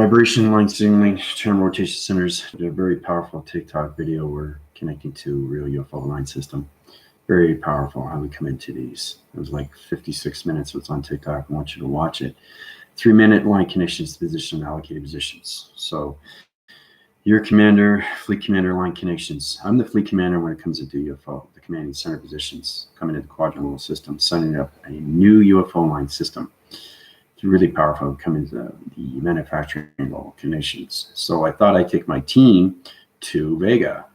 Vibration line signaling, term rotation centers. A very powerful TikTok video we're connecting to real UFO line system. Very powerful how we come into these. It was like 56 minutes. It's on TikTok. I want you to watch it. 3-minute line connections to position and allocated positions. So your commander, fleet commander, line connections. I'm the fleet commander when it comes to UFO, the commanding center positions, coming into the quadrant system, setting up a new UFO line system. It's really powerful coming to the manufacturing level connections. So I thought I'd take my team to Vega.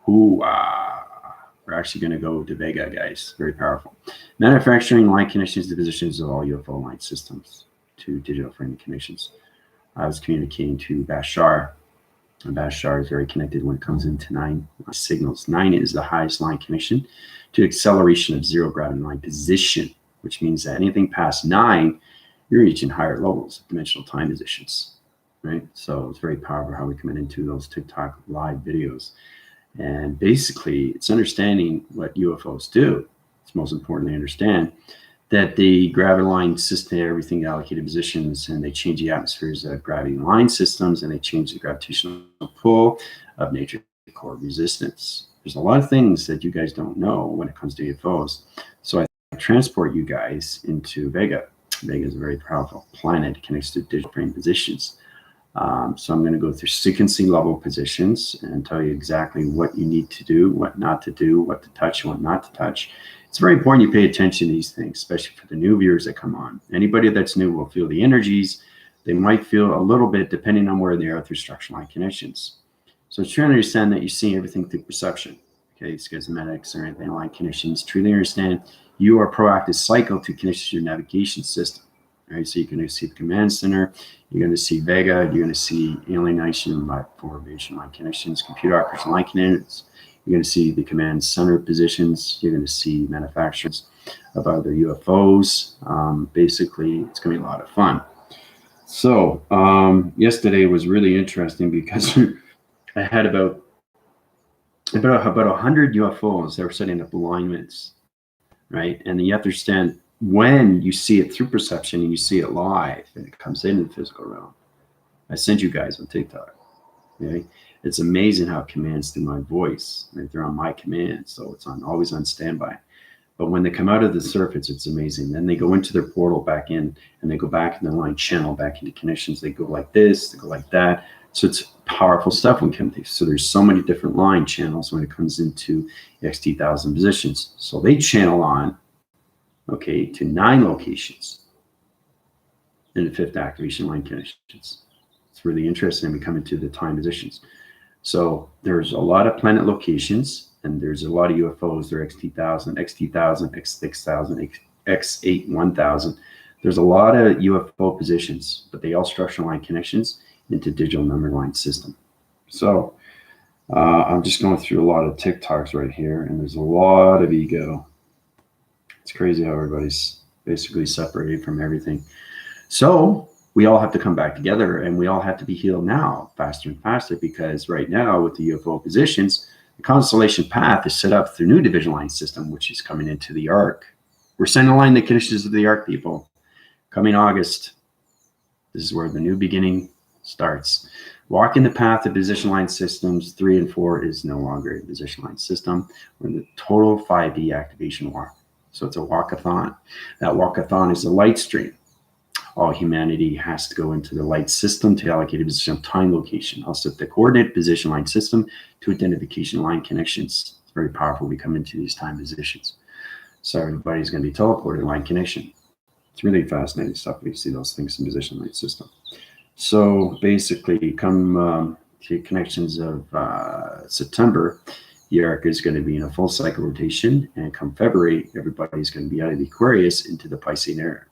We're actually going to go to Vega, guys. Very powerful. Manufacturing line connections to positions of all UFO line systems to digital framing connections. I was communicating to Bashar, and Bashar is very connected when it comes into 9 signals. 9 is the highest line connection to acceleration of zero gravity line position, which means that anything past 9, you're reaching higher levels of dimensional time positions, right? So it's very powerful how we come into those TikTok live videos. And basically, it's understanding what UFOs do. It's most important to understand that the gravity line system, everything allocated positions, and they change the atmospheres of gravity line systems, and they change the gravitational pull of nature core resistance. There's a lot of things that you guys don't know when it comes to UFOs. So I transport you guys into Vega. Vega is a very powerful planet. It connects to digital frame positions. So I'm going to go through sequencing level positions and tell you exactly what you need to do, what not to do, what to touch, what not to touch. It's very important you pay attention to these things, especially for the new viewers that come on. Anybody that's new will feel the energies. They might feel a little bit depending on where they are through structural line connections. So try to understand that you're seeing everything through perception. Okay, schismatics or anything line connections. Truly understand you are proactive cycle to connect to your navigation system. All right, so you're going to see the command center, you're going to see Vega, you're going to see alienation by formation line connections, computer operation line connections. You're going to see the command center positions. You're going to see manufacturers of other UFOs. Basically, it's going to be a lot of fun. So yesterday was really interesting because I had about 100 UFOs that were setting up alignments, right? And you have to understand when you see it through perception and you see it live and it comes into the physical realm. I sent you guys on TikTok. Okay? It's amazing how it commands through my voice, right? They're on my command, so it's always on standby. But when they come out of the surface, it's amazing. Then they go into their portal back in, and they go back in the line channel back into connections. They go like this, they go like that. So it's powerful stuff when it comes to. So there's so many different line channels when it comes into XT1000 positions. So they channel on, okay, to 9 locations in the 5th activation line connections. It's really interesting when we come into the time positions. So there's a lot of planet locations, and there's a lot of UFOs. They're XT1000, XT1000, X6000, X81000. There's a lot of UFO positions, but they all structural line connections into digital number line system. So I'm just going through a lot of TikToks right here, and there's a lot of ego. It's crazy how everybody's basically separated from everything. So we all have to come back together, and we all have to be healed now faster and faster, because right now with the UFO positions, the constellation path is set up through new division line system, which is coming into the arc. We're sending line the conditions of the arc, people. Coming August, this is where the new beginning starts. Walking the path of position line systems 3 and 4 is no longer a position line system. We're in the total 5D activation walk. So it's a walkathon. That walkathon is a light stream. All humanity has to go into the light system to allocate a position of time location. Also the coordinate position line system to identification line connections. It's very powerful. We come into these time positions. So everybody's going to be teleported line connection. It's really fascinating stuff. We see those things in position line system. So basically come to connections of September, the arc is going to be in a full cycle rotation. And come February, everybody's going to be out of the Aquarius into the Piscean era.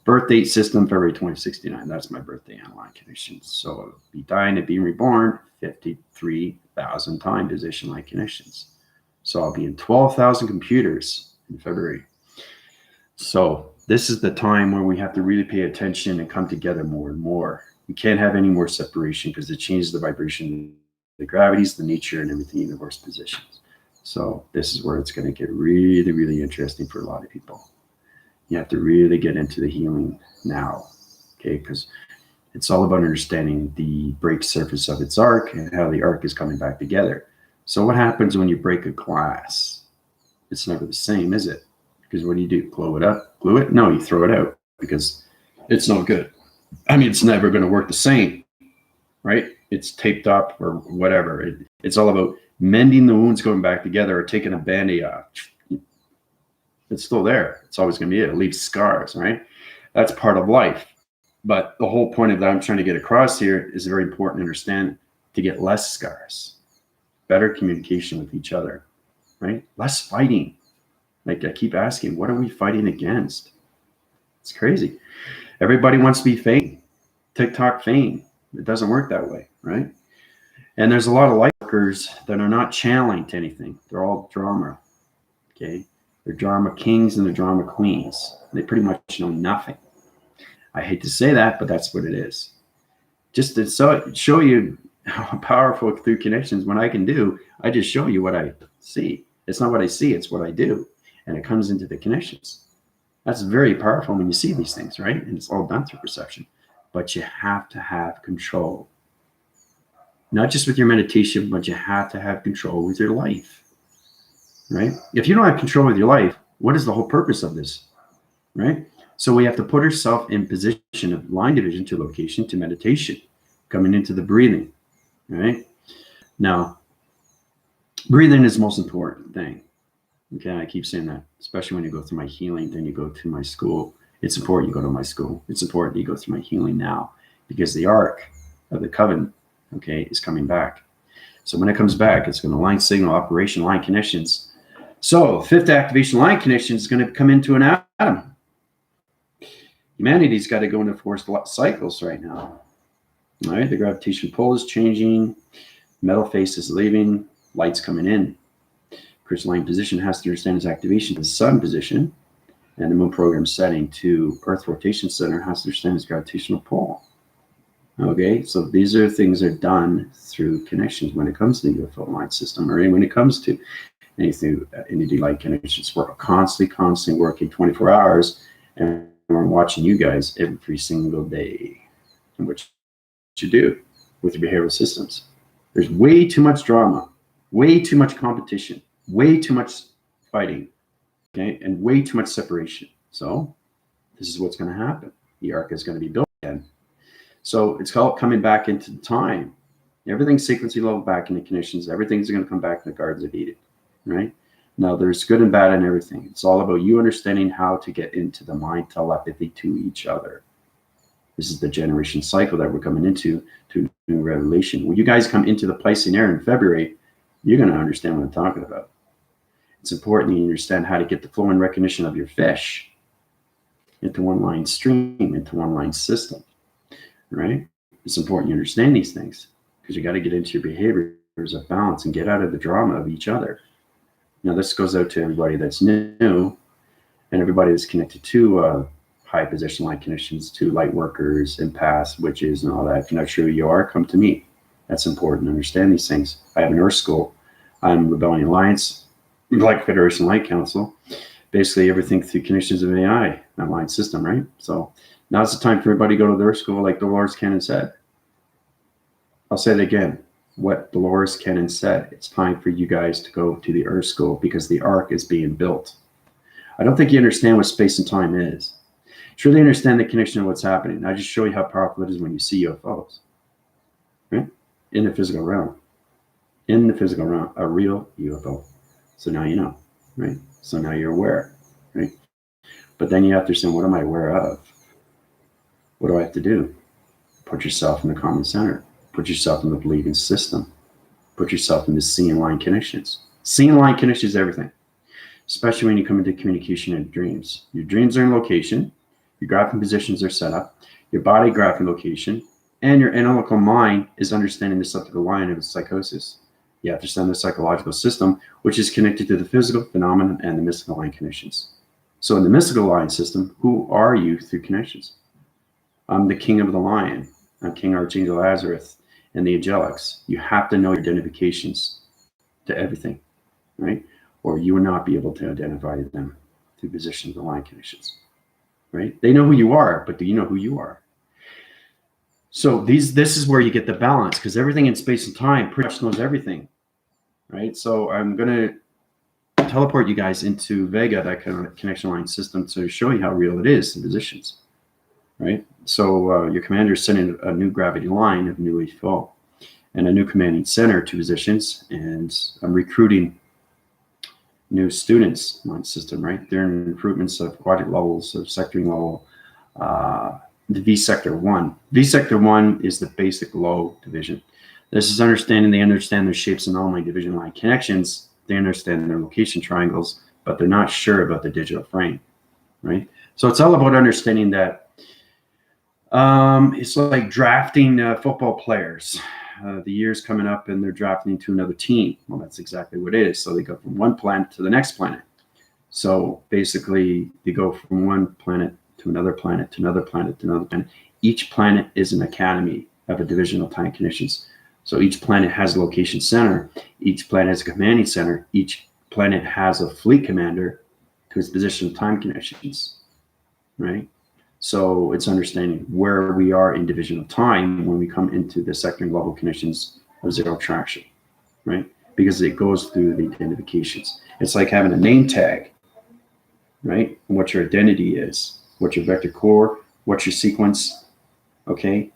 Birth date system, February 2069. That's my birthday on line connections. So be dying and being reborn, 53,000 time position line connections. So I'll be in 12,000 computers in February. So this is the time where we have to really pay attention and come together more and more. We can't have any more separation because it changes the vibration, the gravities, the nature, and everything in the universe positions. So this is where it's going to get really, really interesting for a lot of people. You have to really get into the healing now. okay? Because it's all about understanding the break surface of its arc and how the arc is coming back together. So what happens when you break a glass? It's never the same, is it? Because what do? Glue it up? Glue it? No, you throw it out because it's no good. I mean, it's never going to work the same, right? It's taped up or whatever. It's all about mending the wounds, going back together, or taking a Band-Aid off. It's still there. It's always going to be it. It leaves scars, right? That's part of life. But the whole point of that I'm trying to get across here is very important to understand, to get less scars, better communication with each other, right? Less fighting. Like I keep asking, what are we fighting against? It's crazy. Everybody wants to be fame, TikTok fame. It doesn't work that way, right? And there's a lot of light workers that are not channeling to anything. They're all drama, okay? They're drama kings and they're drama queens. They pretty much know nothing. I hate to say that, but that's what it is. Just to show you how powerful through connections, what I can do, I just show you what I see. It's not what I see, it's what I do. And it comes into the connections. That's very powerful when you see these things, right? And it's all done through perception. But you have to have control. Not just with your meditation, but you have to have control with your life, right? If you don't have control with your life, what is the whole purpose of this, right? So we have to put ourselves in position of line division to location to meditation, coming into the breathing, right? Now, breathing is the most important thing. Okay, I keep saying that, especially when you go through my healing, then you go to my school. It's important you go to my school. It's important you go through my healing now because the arc of the covenant, okay, is coming back. So when it comes back, it's going to line signal, operation, line connections. So fifth activation line connection is going to come into an atom. Humanity's got to go into forced cycles right now. All right, the gravitational pull is changing. Metal face is leaving. Light's coming in. Crystalline position has to understand its activation to the sun position, and the moon program setting to Earth rotation center has to understand its gravitational pull. Okay, so these are things that are done through connections when it comes to the UFO line system, or when it cocomes to anything, entity light connections. We're constantly working 24 hours, and we're watching you guys every single day, and what you do with your behavioral systems. There's way too much drama, way too much competition, way too much fighting, okay, and way too much separation. So this is what's going to happen. The arc is going to be built again. So it's called coming back into time. Everything's sequencing level back into conditions. Everything's going to come back to the Gardens of Eden, right? Now, there's good and bad in everything. It's all about you understanding how to get into the mind telepathy to each other. This is the generation cycle that we're coming into, to new revelation. When you guys come into the Piscean era in February, you're going to understand what I'm talking about. It's important you understand how to get the flow and recognition of your fish into one line stream, into one line system, right? It's important you understand these things because you got to get into your behaviors of balance and get out of the drama of each other. Now, this goes out to everybody that's new and everybody that's connected to high position light connections, to light workers, empaths, witches, and all that. If you're not sure who you are, come to me. That's important to understand these things. I have an Earth School. I'm Rebellion Alliance, Black Federation Light Council. Basically everything through connections of AI, that line system, right? So now's the time for everybody to go to the Earth School, like Dolores Cannon said. I'll say it again. What Dolores Cannon said, it's time for you guys to go to the Earth School because the arc is being built. I don't think you understand what space and time is. Truly understand the connection of what's happening. I just show you how powerful it is when you see UFOs, right? In the physical realm. In the physical realm, a real UFO. So now you know, right? So now you're aware, right? But then you have to understand, what am I aware of? What do I have to do? Put yourself in the common center. Put yourself in the believing system. Put yourself in the seeing line connections. Seeing line connections is everything, especially when you come into communication and dreams. Your dreams are in location. Your graphing positions are set up. Your body graphing location. And your analytical mind is understanding the psychical line of psychosis. You have to understand the psychological system, which is connected to the physical phenomenon and the mystical line connections. So in the mystical line system, who are you through connections? I'm the king of the lion. I'm King Archangel Azareth and the angelics. You have to know your identifications to everything, right? Or you will not be able to identify them through positions of line connections, right? They know who you are, but do you know who you are? So this is where you get the balance, because everything in space and time pretty much knows everything, right? So I'm going to teleport you guys into Vega, that kind of connection line system, to show you how real it is, the positions, right? So your commander is sending a new gravity line of new flow and a new commanding center to positions, and I'm recruiting new students on the system, right? They're in improvements of quadrant levels, of sectoring level, the V sector 1. V sector 1 is the basic low division. This is understanding, they understand their shapes and anomaly division line connections. They understand their location triangles, but they're not sure about the digital frame, right? So it's all about understanding that it's like drafting football players. The year's coming up and they're drafting to another team. Well, that's exactly what it is. So they go from one planet to the next planet. So basically they go from one planet to another planet, to another planet, to another planet. Each planet is an academy of a division of time conditions. So each planet has a location center. Each planet has a commanding center. Each planet has a fleet commander to its position of time conditions, right? So it's understanding where we are in division of time when we come into the sectoring level conditions of zero traction, right? Because it goes through the identifications. It's like having a name tag, right? And what your identity is, what your vector core, what's your sequence, okay?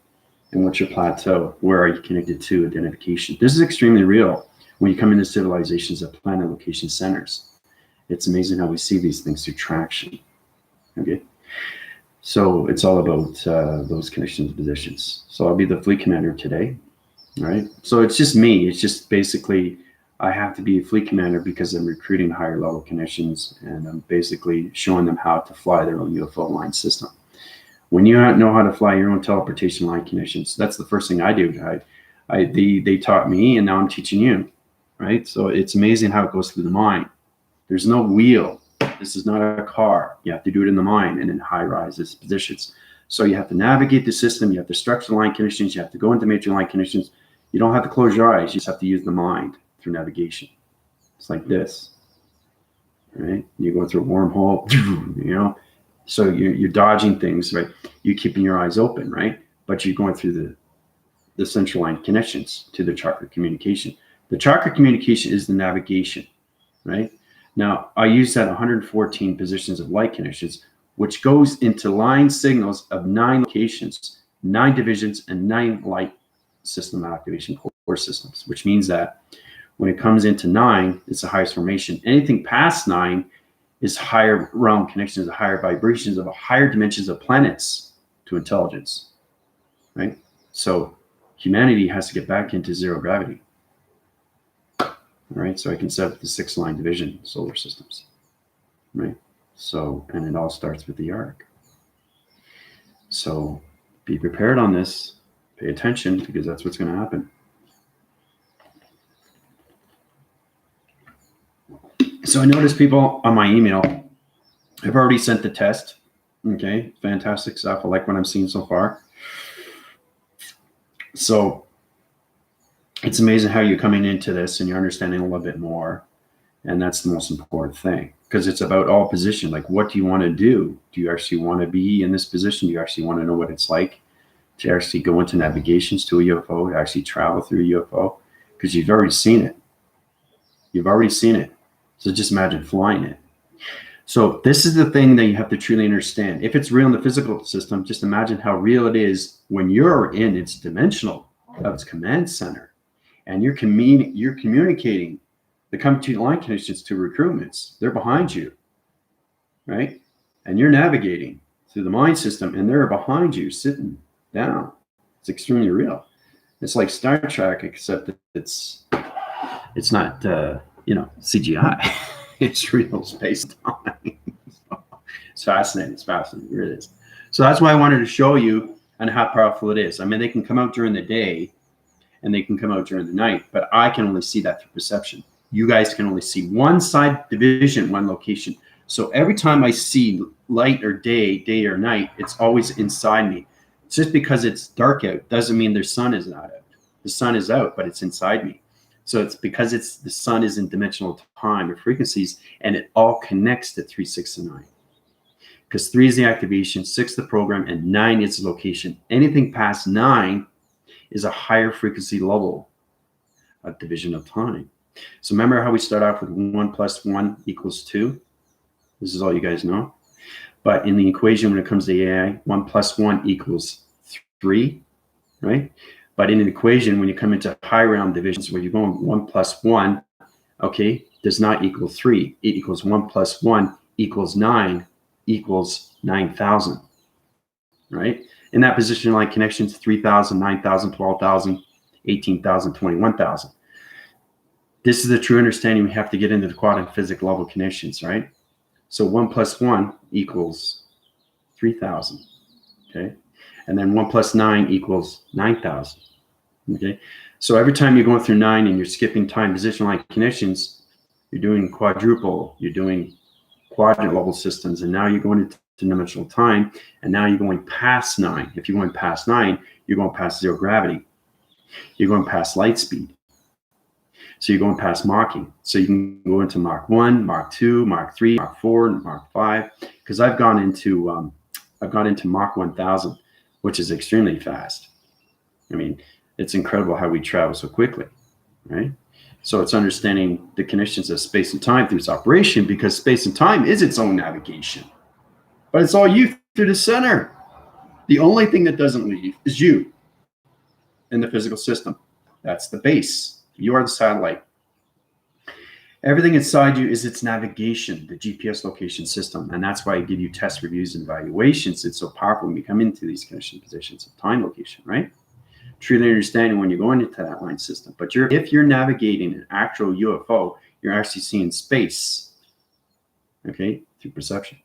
And what's your plateau? Where are you connected to? Identification. This is extremely real when you come into civilizations that planet location centers. It's amazing how we see these things through traction, okay? So it's all about those connections positions. So I'll be the fleet commander today, right? So it's just me. It's just basically I have to be a fleet commander because I'm recruiting higher level connections, and I'm basically showing them how to fly their own UFO line system. When you know how to fly your own teleportation line connections, that's the first thing I do. They taught me, and now I'm teaching you, right? So it's amazing how it goes through the mind. There's no wheel. This is not a car. You have to do it in the mind and in high rises positions. So you have to navigate the system. You have to structure line conditions. You have to go into major line conditions. You don't have to close your eyes. You just have to use the mind through navigation. It's like this, right? You go through a wormhole, you know. So you're dodging things, right? You're keeping your eyes open, right? But you're going through the central line connections to the chakra communication. The chakra communication is the navigation, right? Now, I use that 114 positions of light connections, which goes into line signals of 9 locations, 9 divisions, and 9 light system activation core systems, which means that when it comes into 9, it's the highest formation. Anything past 9 is higher realm connections, higher vibrations of higher dimensions of planets to intelligence, right? So humanity has to get back into zero gravity. All right, so I can set up the 6-line division solar systems, right? So, and it all starts with the arc. So be prepared on this, pay attention, because that's what's going to happen. So I noticed people on my email have already sent the test. Okay, fantastic stuff. I like what I'm seeing so far. So it's amazing how you're coming into this and you're understanding a little bit more. And that's the most important thing, because it's about all position. Like, what do you want to do? Do you actually want to be in this position? Do you actually want to know what it's like to actually go into navigations to a UFO, to actually travel through a UFO? Because you've already seen it. You've already seen it. So just imagine flying it. So this is the thing that you have to truly understand. If it's real in the physical system, just imagine how real it is when you're in its dimensional of its command center, and you're communicating the computer line connections to recruitments. They're behind you, right? And you're navigating through the mind system, and they're behind you, sitting down. It's extremely real. It's like Star Trek, except that it's not CGI. It's real space time. It's fascinating. It's fascinating. It really is. So that's why I wanted to show you on how powerful it is. I mean, they can come out during the day and they can come out during the night, but I can only see that through perception. You guys can only see one side division, one location. So every time I see light or day or night, it's always inside me. Just because it's dark out doesn't mean the sun is not out. The sun is out, but it's inside me. So it's because the sun is in dimensional time or frequencies, and it all connects to 3, 6, and 9. because 3 is the activation, 6 the program, and 9 is the location. Anything past 9 is a higher frequency level of division of time. So remember how we start off with 1 plus 1 equals 2? This is all you guys know. But in the equation, when it comes to AI, 1 plus 1 equals 3, right? But in an equation, when you come into high realm divisions, where you're going 1 plus 1, okay, does not equal 3. It equals 1 plus 1 equals 9 equals 9,000, right? In that position line connections, 3,000, 9,000, 12,000, 18,000, 21,000. This is the true understanding we have to get into the quantum physics level connections, right? So 1 plus 1 equals 3,000, okay? And then 1 plus 9 equals 9,000, okay? So every time you're going through 9 and you're skipping time position line connections, you're doing quadruple, you're doing quadrant level systems, and now you're going into dimensional time, and now you're going past 9. If you're going past 9, you're going past zero gravity. You're going past light speed. So you're going past Maching. So you can go into Mach 1, Mach 2, Mach 3, Mach 4, and Mach 5. Because I've gone into Mach 1000, which is extremely fast. I mean, it's incredible how we travel so quickly, right? So it's understanding the connections of space and time through its operation, because space and time is its own navigation. But it's all you through the center. The only thing that doesn't leave is you in the physical system. That's the base. You are the satellite. Everything inside you is its navigation, the GPS location system. And that's why I give you test reviews and evaluations. It's so powerful when you come into these connection positions of time location, right? Truly understanding when you're going into that line system. But if you're navigating an actual UFO, you're actually seeing space, okay, through perception.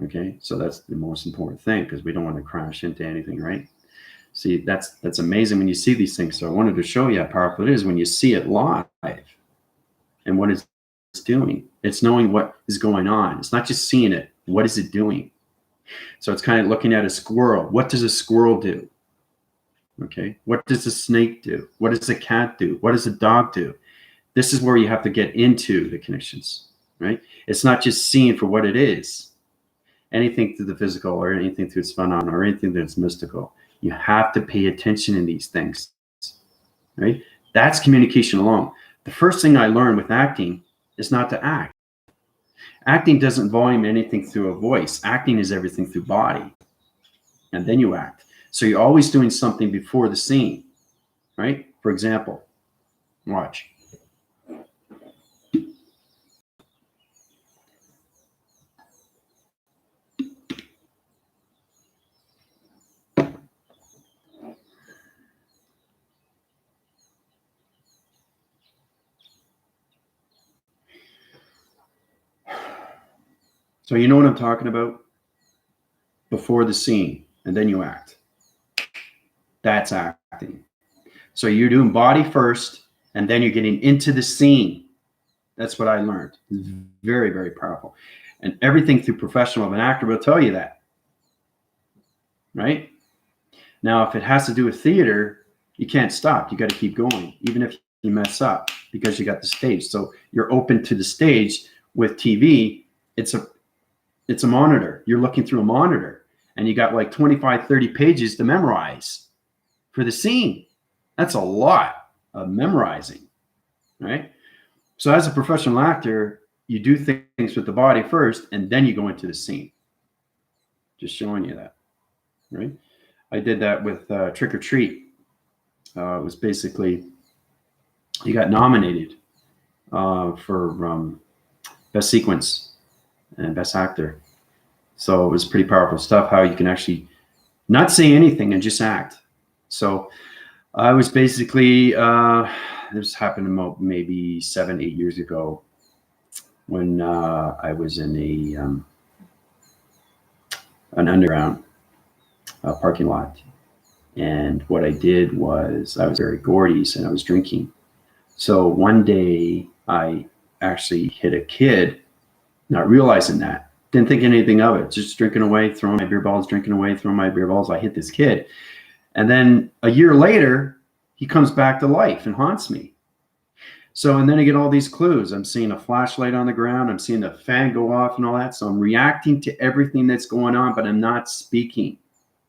Okay, so that's the most important thing, because we don't want to crash into anything, right? See, that's amazing when you see these things. So I wanted to show you how powerful it is when you see it live and what it's doing. It's knowing what is going on. It's not just seeing it. What is it doing? So it's kind of looking at a squirrel. What does a squirrel do? Okay. What does a snake do? What does a cat do? What does a dog do? This is where you have to get into the connections, right? It's not just seeing for what it is. Anything through the physical or anything through its phenomenon or anything that's mystical. You have to pay attention in these things, right? That's communication alone. The first thing I learned with acting is not to act. Acting doesn't volume anything through a voice. Acting is everything through body. And then you act. So you're always doing something before the scene, right? For example, watch. So you know what I'm talking about? Before the scene, and then you act. That's acting. So you're doing body first, and then you're getting into the scene. That's what I learned. It's very, very powerful. And everything through professional of an actor will tell you that, right? Now, if it has to do with theater, you can't stop. You got to keep going, even if you mess up, because you got the stage. So you're open to the stage. With TV, it's a monitor. You're looking through a monitor, and you got like 25, 30 pages to memorize for the scene. That's a lot of memorizing, right? So as a professional actor, you do things with the body first, and then you go into the scene. Just showing you that, right? I did that with Trick or Treat. It was basically, he got nominated for Best Sequence and Best Actor. So it was pretty powerful stuff, how you can actually not say anything and just act. So I was basically, this happened about maybe 7-8 years ago when I was in an underground parking lot. And what I did was I was very Gordy's and I was drinking. So one day I actually hit a kid, not realizing that. Didn't think anything of it. Just drinking away, throwing my beer balls, drinking away, throwing my beer balls. I hit this kid. And then a year later, he comes back to life and haunts me. So, and then I get all these clues. I'm seeing a flashlight on the ground. I'm seeing the fan go off and all that. So I'm reacting to everything that's going on, but I'm not speaking.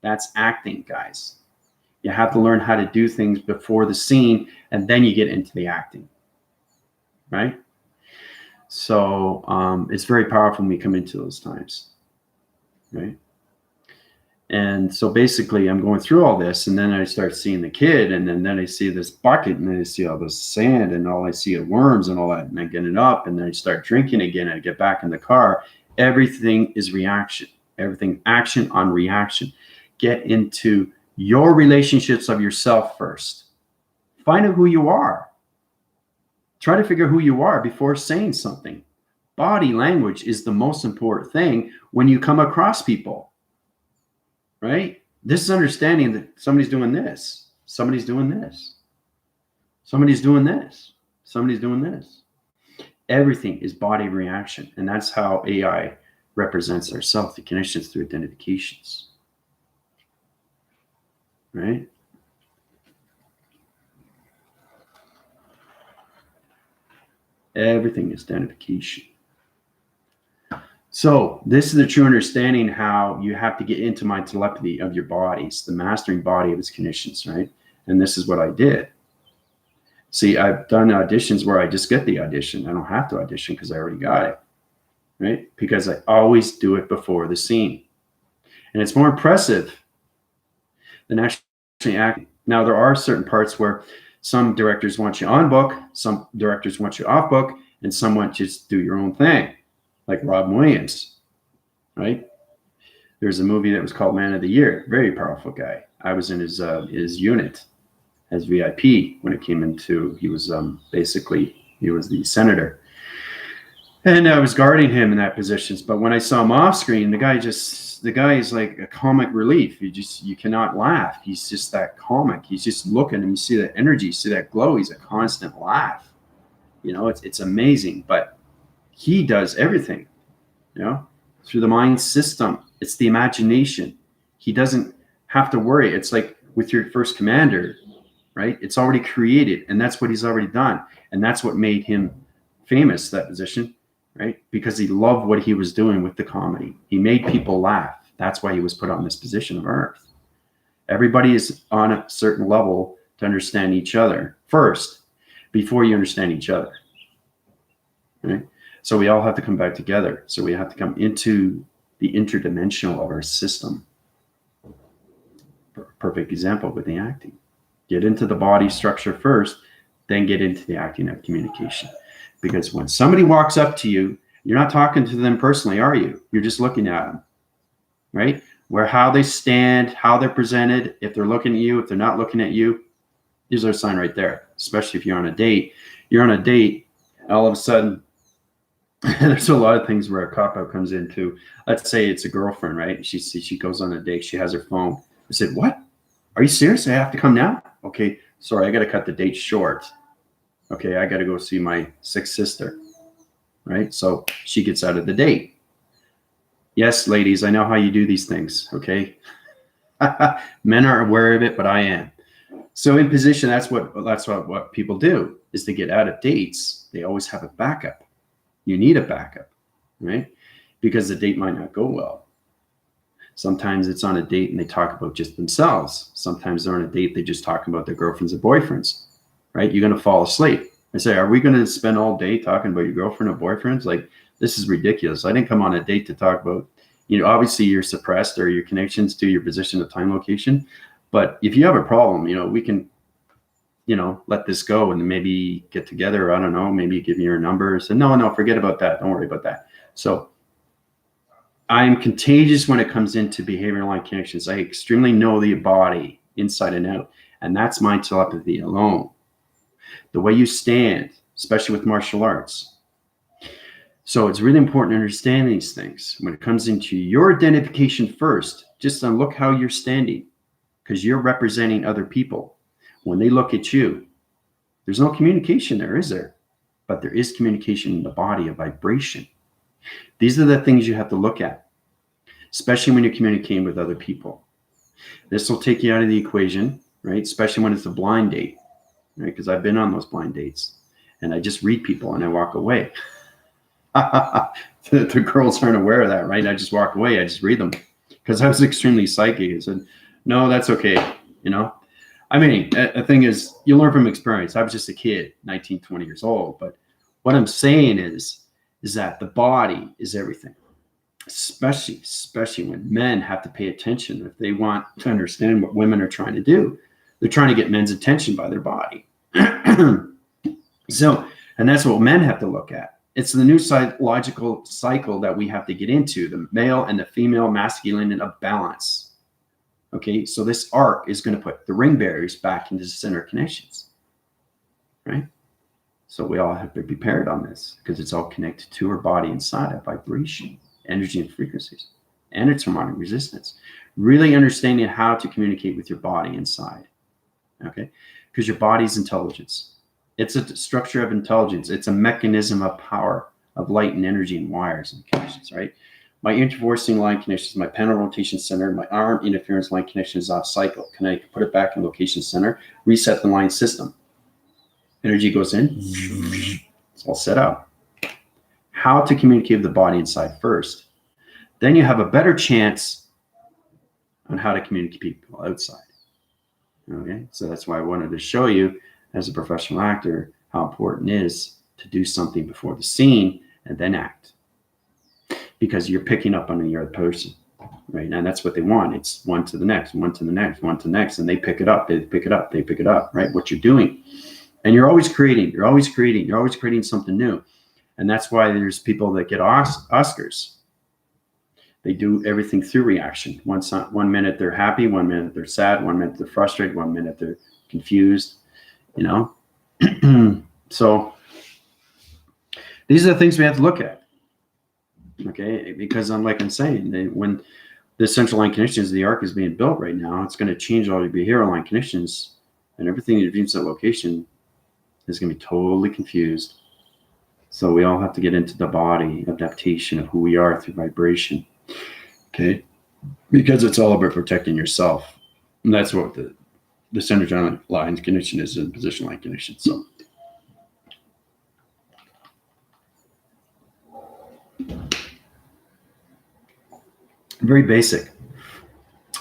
That's acting, guys. You have to learn how to do things before the scene, and then you get into the acting, right? So it's very powerful when we come into those times, right? And so basically I'm going through all this, and then I start seeing the kid, and then I see this bucket, and then I see all this sand, and all I see are worms and all that, and I get it up, and then I start drinking again, and I get back in the car. Everything is reaction. Everything action on reaction. Get into your relationships of yourself first. Find out who you are. Try to figure who you are before saying something. Body language is the most important thing when you come across people. Right? This is understanding that somebody's doing this, somebody's doing this, somebody's doing this, somebody's doing this. Everything is body reaction. And that's how AI represents ourselves, the connections through identifications. Right? Everything is identification. So this is the true understanding how you have to get into my telepathy of your bodies, the mastering body of its conditions, right? And this is what I did. See, I've done auditions where I just get the audition. I don't have to audition because I already got it, right? Because I always do it before the scene. And it's more impressive than actually acting. Now, there are certain parts where some directors want you on book, some directors want you off book, and some want you to do your own thing. Like Robin Williams, right? There's a movie that was called Man of the Year. Very powerful guy. I was in his unit as VIP when it came into. He was he was the senator, and I was guarding him in that position. But when I saw him off screen, the guy is like a comic relief. You cannot laugh. He's just that comic. He's just looking, and you see that energy, you see that glow. He's a constant laugh. You know, it's amazing, but he does everything, you know, through the mind system. It's the imagination. He doesn't have to worry. It's like with your first commander, right? It's already created, and that's what he's already done. And that's what made him famous, that position, right? Because he loved what he was doing with the comedy. He made people laugh. That's why he was put on this position of Earth. Everybody is on a certain level to understand each other first, before you understand each other, right? So we all have to come back together. So we have to come into the interdimensional of our system. Perfect example with the acting. Get into the body structure first, then get into the acting of communication. Because when somebody walks up to you, you're not talking to them personally, are you? You're just looking at them, right? Where how they stand, how they're presented, if they're looking at you, if they're not looking at you, these are a sign right there. Especially if you're on a date. You're on a date, all of a sudden, there's a lot of things where a cop-out comes into. Let's say it's a girlfriend, right? She goes on a date. She has her phone. I said, "What? Are you serious? I have to come now? Okay, sorry, I got to cut the date short. Okay, I got to go see my sick sister." Right? So she gets out of the date. Yes, ladies, I know how you do these things. Okay, men are aware of it, but I am. So in position, that's what people do is to get out of dates. They always have a backup. You need a backup, right? Because the date might not go well. Sometimes it's on a date and they talk about just themselves. Sometimes they're on a date, they just talk about their girlfriends and boyfriends, right? You're going to fall asleep. I say, are we going to spend all day talking about your girlfriend or boyfriends? Like, this is ridiculous. I didn't come on a date to talk about, obviously you're suppressed or your connections to your position of time location. But if you have a problem, we can, let this go and maybe get together. I don't know, maybe give me your number. So no, forget about that. Don't worry about that. So I'm contagious when it comes into behavioral line connections. I extremely know the body inside and out. And that's my telepathy alone. The way you stand, especially with martial arts. So it's really important to understand these things. When it comes into your identification first, just look how you're standing, because you're representing other people. When they look at you, there's no communication there, is there? But there is communication in the body, a vibration. These are the things you have to look at, especially when you're communicating with other people. This will take you out of the equation, right? Especially when it's a blind date, right? Because I've been on those blind dates. and I just read people and I walk away. The girls aren't aware of that, right? I just walk away. I just read them because I was extremely psychic. I said, no, that's okay. You know, I mean, the thing is, you learn from experience. I was just a kid, 19, 20 years old. But what I'm saying is that the body is everything, especially when men have to pay attention. If they want to understand what women are trying to do, they're trying to get men's attention by their body. So, and that's what men have to look at. It's the new psychological cycle that we have to get into, the male and the female masculine of balance. Okay, so this arc is going to put the ring barriers back into the center connections, right? So we all have to be prepared on this because it's all connected to our body inside of vibration, energy, and frequencies, and its harmonic resistance. Really understanding how to communicate with your body inside, okay? Because your body's intelligence. It's a structure of intelligence. It's a mechanism of power, of light and energy and wires and connections, right? My interforcing line connections, my panel rotation center, my arm interference line connection is off cycle. Can I put it back in location center, reset the line system? Energy goes in, it's all set up. How to communicate with the body inside first. Then you have a better chance on how to communicate with people outside. Okay, so that's why I wanted to show you as a professional actor how important it is to do something before the scene and then act, because you're picking up on the other person, right? And that's what they want. It's one to the next, one to the next, one to the next, and they pick it up, they pick it up, they pick it up, right? What you're doing. And you're always creating, you're always creating something new. And that's why there's people that get Oscars. They do everything through reaction. 1 minute they're happy, 1 minute they're sad, 1 minute they're frustrated, 1 minute they're confused, you know? So these are the things we have to look at, okay? Because like I'm saying, when the central line connections, the arc is being built right now, it's going to change all your behavioral line connections, and everything that reaches that location is going to be totally confused. So we all have to get into the body adaptation of who we are through vibration, okay? Because it's all about protecting yourself. And that's what the center line connection is, in position line connection. So very basic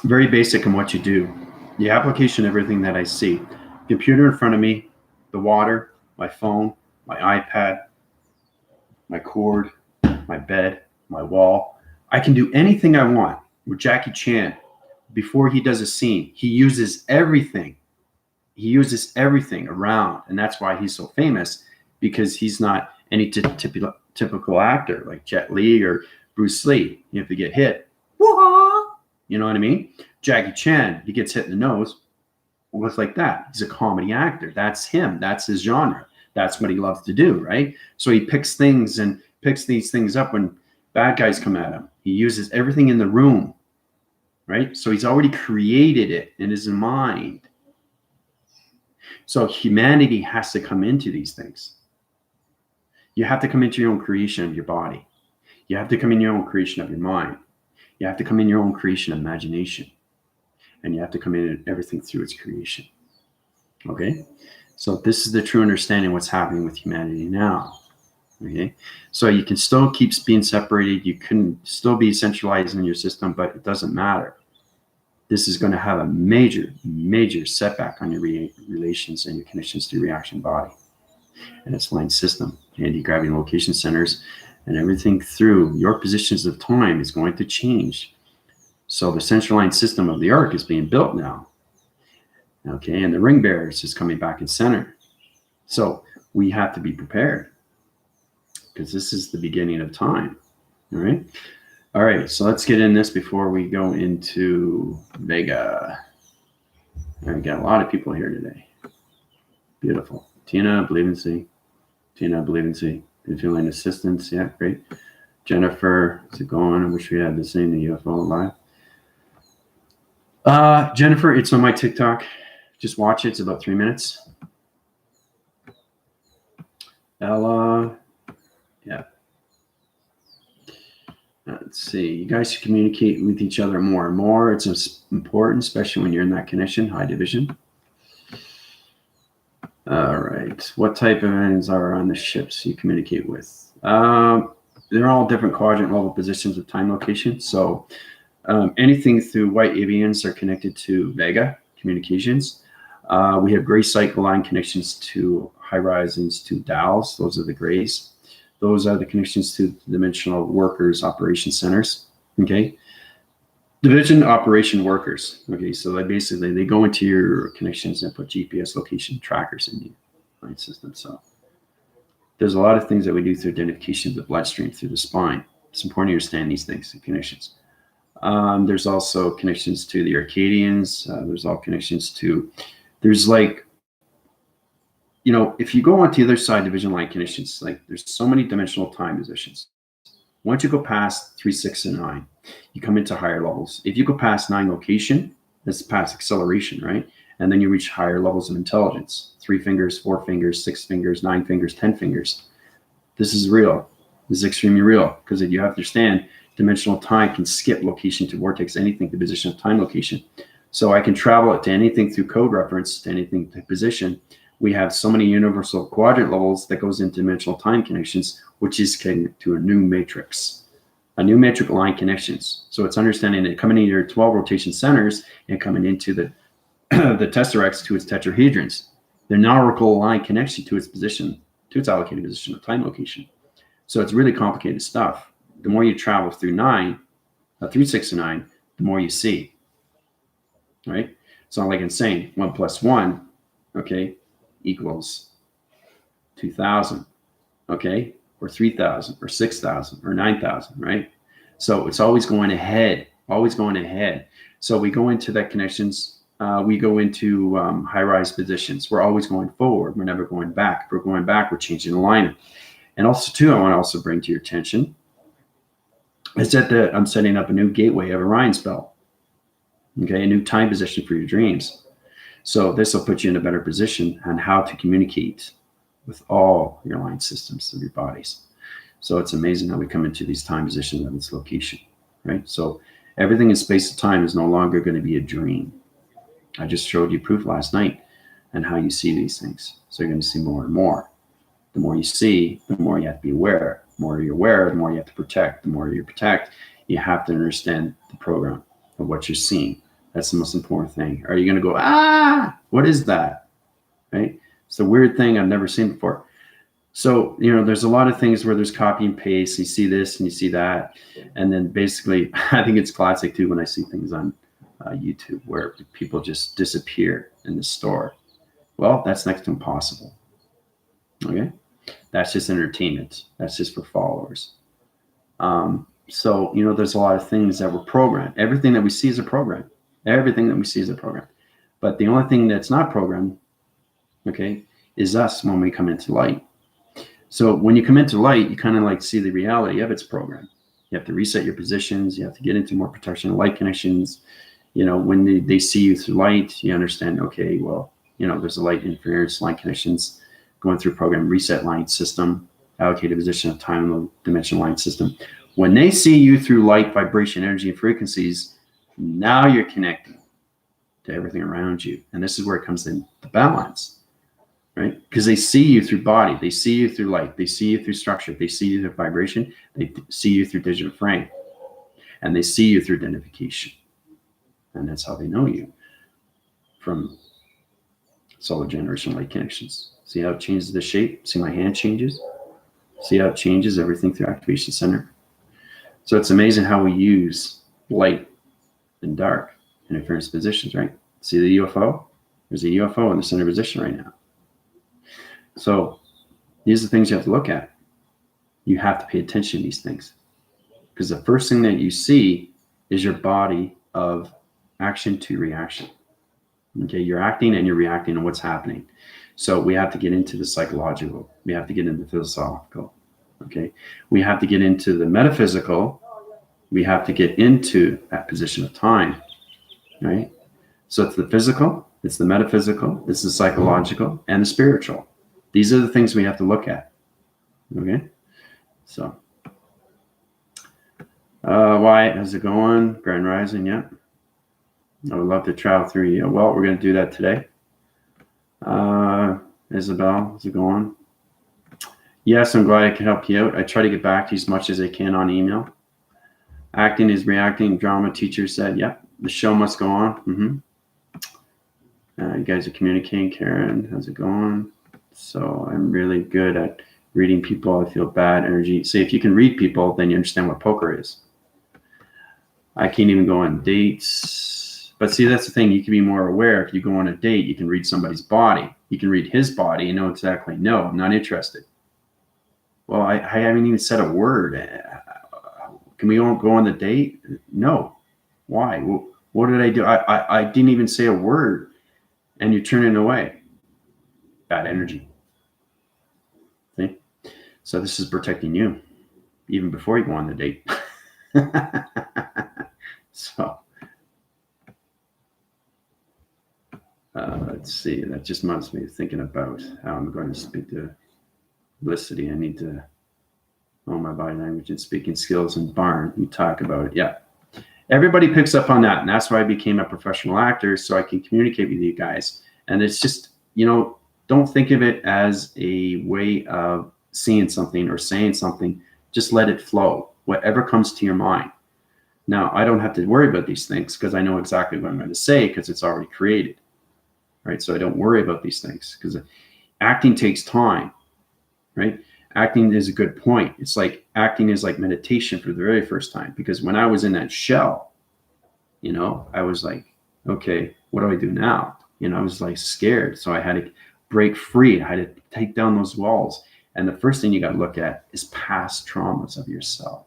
in what you do. The application of everything that I see. Computer in front of me, the water, my phone, my iPad, my cord, my bed, my wall. I can do anything I want. With Jackie Chan, before he does a scene, he uses everything. He uses everything around. And that's why he's so famous, because he's not any typical actor like Jet Li or Bruce Lee. If you get hit, you know what I mean? Jackie Chan, he gets hit in the nose. Well, it's like that. He's a comedy actor. That's him. That's his genre. That's what he loves to do, right? So he picks things and picks these things up when bad guys come at him. He uses everything in the room, right? So he's already created it in his mind. So humanity has to come into these things. You have to come into your own creation of your body. You have to come in your own creation of your mind. You have to come in your own creation of imagination. And you have to come in everything through its creation. Okay? So this is the true understanding of what's happening with humanity now. Okay? So you can still keep being separated. You can still be centralized in your system, but it doesn't matter. This is going to have a major, major setback on your relations and your connections to your reaction body and its line system, anti-gravity location centers, and everything through your positions of time is going to change. So the central line system of the arc is being built now. Okay, and the ring bearers is coming back in center. So we have to be prepared, because this is the beginning of time. All right. All right, so let's get in this before we go into Vega. All right, got a lot of people here today. Beautiful. Tina, believe in C. Tina, believe in C. Been feeling assistance. Yeah, great. Jennifer, how's it going? I wish we had the same UFO live. Jennifer, it's on my TikTok. Just watch it. It's about 3 minutes. Ella, yeah. Let's see. You guys should communicate with each other more and more. It's important, especially when you're in that connection, high division. All right. What type of entities are on the ships you communicate with? They're all different quadrant level positions of time location. So anything through white avians are connected to Vega communications. We have gray cycle line connections to horizons to dowels. Those are the grays. Those are the connections to dimensional workers operation centers. Okay. Division operation workers. Okay, so they go into your connections and put GPS location trackers in the line system. So there's a lot of things that we do through identification of the bloodstream through the spine. It's important to understand these things, the connections. There's also connections to the Arcadians. There's all connections to, there's like, you know, if you go on to the other side, division line connections, like there's so many dimensional time positions. Once you go past 3, 6, and 9, you come into higher levels. If you go past 9 location, that's past acceleration, right? And then you reach higher levels of intelligence. 3 fingers, 4 fingers, 6 fingers, 9 fingers, 10 fingers. This is real. This is extremely real because you have to understand dimensional time can skip location to vortex, anything to position of time location. So I can travel it to anything through code reference, to anything to position. We have so many universal quadrant levels that goes into dimensional time connections, which is connected to a new matrix line connections. So it's understanding that coming into your 12 rotation centers and coming into the the tesseracts to its tetrahedrons, they're numerical line connection to its position, to its allocated position of time location. So it's really complicated stuff. The more you travel through 3, 6, and 9, the more you see, right? It's not like I'm saying 1 plus 1, okay, equals 2,000, okay, or 3,000, or 6,000, or 9,000, right? So it's always going ahead, always going ahead. So we go into that connections, we go into high-rise positions. We're always going forward. We're never going back. If we're going back, we're changing alignment. And also, too, I want to also bring to your attention is that I'm setting up a new gateway of Orion's belt, okay, a new time position for your dreams. So this will put you in a better position on how to communicate with all your line systems of your bodies. So it's amazing how we come into these time positions at this location, right? So everything in space and time is no longer going to be a dream. I just showed you proof last night and how you see these things. So you're going to see more and more. The more you see, the more you have to be aware. The more you're aware, the more you have to protect. The more you protect, you have to understand the program of what you're seeing. That's the most important thing. Are you going to go, what is that? Right? It's a weird thing I've never seen before. So, you know, there's a lot of things where there's copy and paste. You see this and you see that. And then basically, I think it's classic too when I see things on YouTube where people just disappear in the store. Well, that's next to impossible. Okay? That's just entertainment. That's just for followers. So, you know, there's a lot of things that were programmed. Everything that we see is a program. Everything that we see is a program. But the only thing that's not programmed, okay, is us when we come into light. So when you come into light, you kind of like see the reality of its program. You have to reset your positions. You have to get into more protection of light connections. You know, when they see you through light, you understand, okay, well, you know, there's a light interference, line connections going through program, reset line system, allocated position of time in the dimension line system. When they see you through light, vibration, energy, and frequencies, now you're connecting to everything around you. And this is where it comes in the balance. Right? Because they see you through body, they see you through light, they see you through structure, they see you through vibration, they see you through digital frame, and they see you through identification. And that's how they know you from solar generation light connections. See how it changes the shape? See my hand changes? See how it changes everything through activation center? So it's amazing how we use light and dark interference positions, right? See the UFO? There's a UFO in the center position right now. So these are the things you have to look at. You have to pay attention to these things because the first thing that you see is your body of action to reaction. Okay, you're acting and you're reacting to what's happening. So we have to get into the psychological. We have to get into the philosophical. Okay, we have to get into the metaphysical. We have to get into that position of time. Right. So it's the physical, it's the metaphysical, it's the psychological, and the spiritual. These are the things we have to look at. Okay, so Wyatt, how's it going? Grand Rising, yeah. I would love to travel through you. Well, we're going to do that today. Isabel, how's it going? Yes, I'm glad I can help you out. I try to get back to you as much as I can on email. Acting is reacting. Drama teacher said, yep, the show must go on. You guys are communicating. Karen, how's it going? So I'm really good at reading people. I feel bad energy. See, if you can read people, then you understand what poker is. I can't even go on dates. But see, that's the thing. You can be more aware. If you go on a date, you can read somebody's body. You can read his body and know exactly, no, I'm not interested. Well, I haven't even said a word. Can we all go on the date? No. Why? What did I do? I didn't even say a word, and you're turning away. Bad energy. See? So this is protecting you, even before you go on the date. So let's see. That just wants me thinking about how I'm going to speak to Felicity. I need to own my body language and speaking skills. And Barn, you talk about it. Yeah. Everybody picks up on that. And that's why I became a professional actor, so I can communicate with you guys. And it's just, don't think of it as a way of seeing something or saying something. Just let it flow, whatever comes to your mind. Now, I don't have to worry about these things because I know exactly what I'm going to say because it's already created, right? So I don't worry about these things because acting takes time, right? Acting is a good point. It's like acting is like meditation for the very first time, because when I was in that shell, I was like, okay, what do I do now? I was like scared. So I had to break free. I had to take down those walls. And the first thing you got to look at is past traumas of yourself,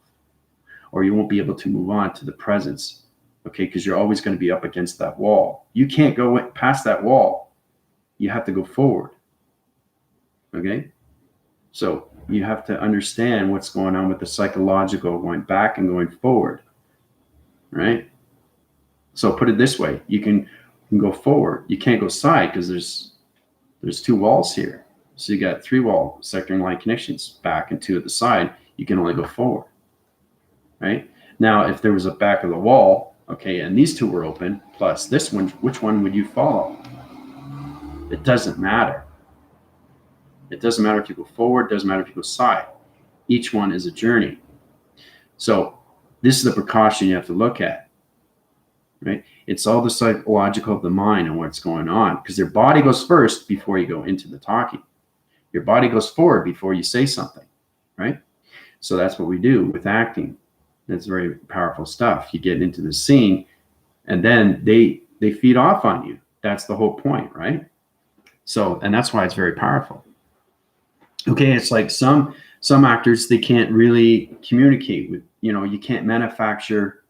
or you won't be able to move on to the presence. Okay. Because you're always going to be up against that wall. You can't go past that wall. You have to go forward. Okay. So you have to understand what's going on with the psychological, going back and going forward, right? So put it this way, you can go forward. You can't go side because there's two walls here. So you got 3 wall sectoring line connections, back and 2 at the side. You can only go forward, right? Now, if there was a back of the wall, okay, and these 2 were open, plus this one, which one would you follow? It doesn't matter. It doesn't matter if you go forward, it doesn't matter if you go side. Each one is a journey. So this is the precaution you have to look at, right? It's all the psychological of the mind and what's going on, because your body goes first before you go into the talking. Your body goes forward before you say something, right? So that's what we do with acting. That's very powerful stuff. You get into the scene and then they feed off on you. That's the whole point, right? So, and that's why it's very powerful. Okay, it's like some actors, they can't really communicate with, you can't manufacture,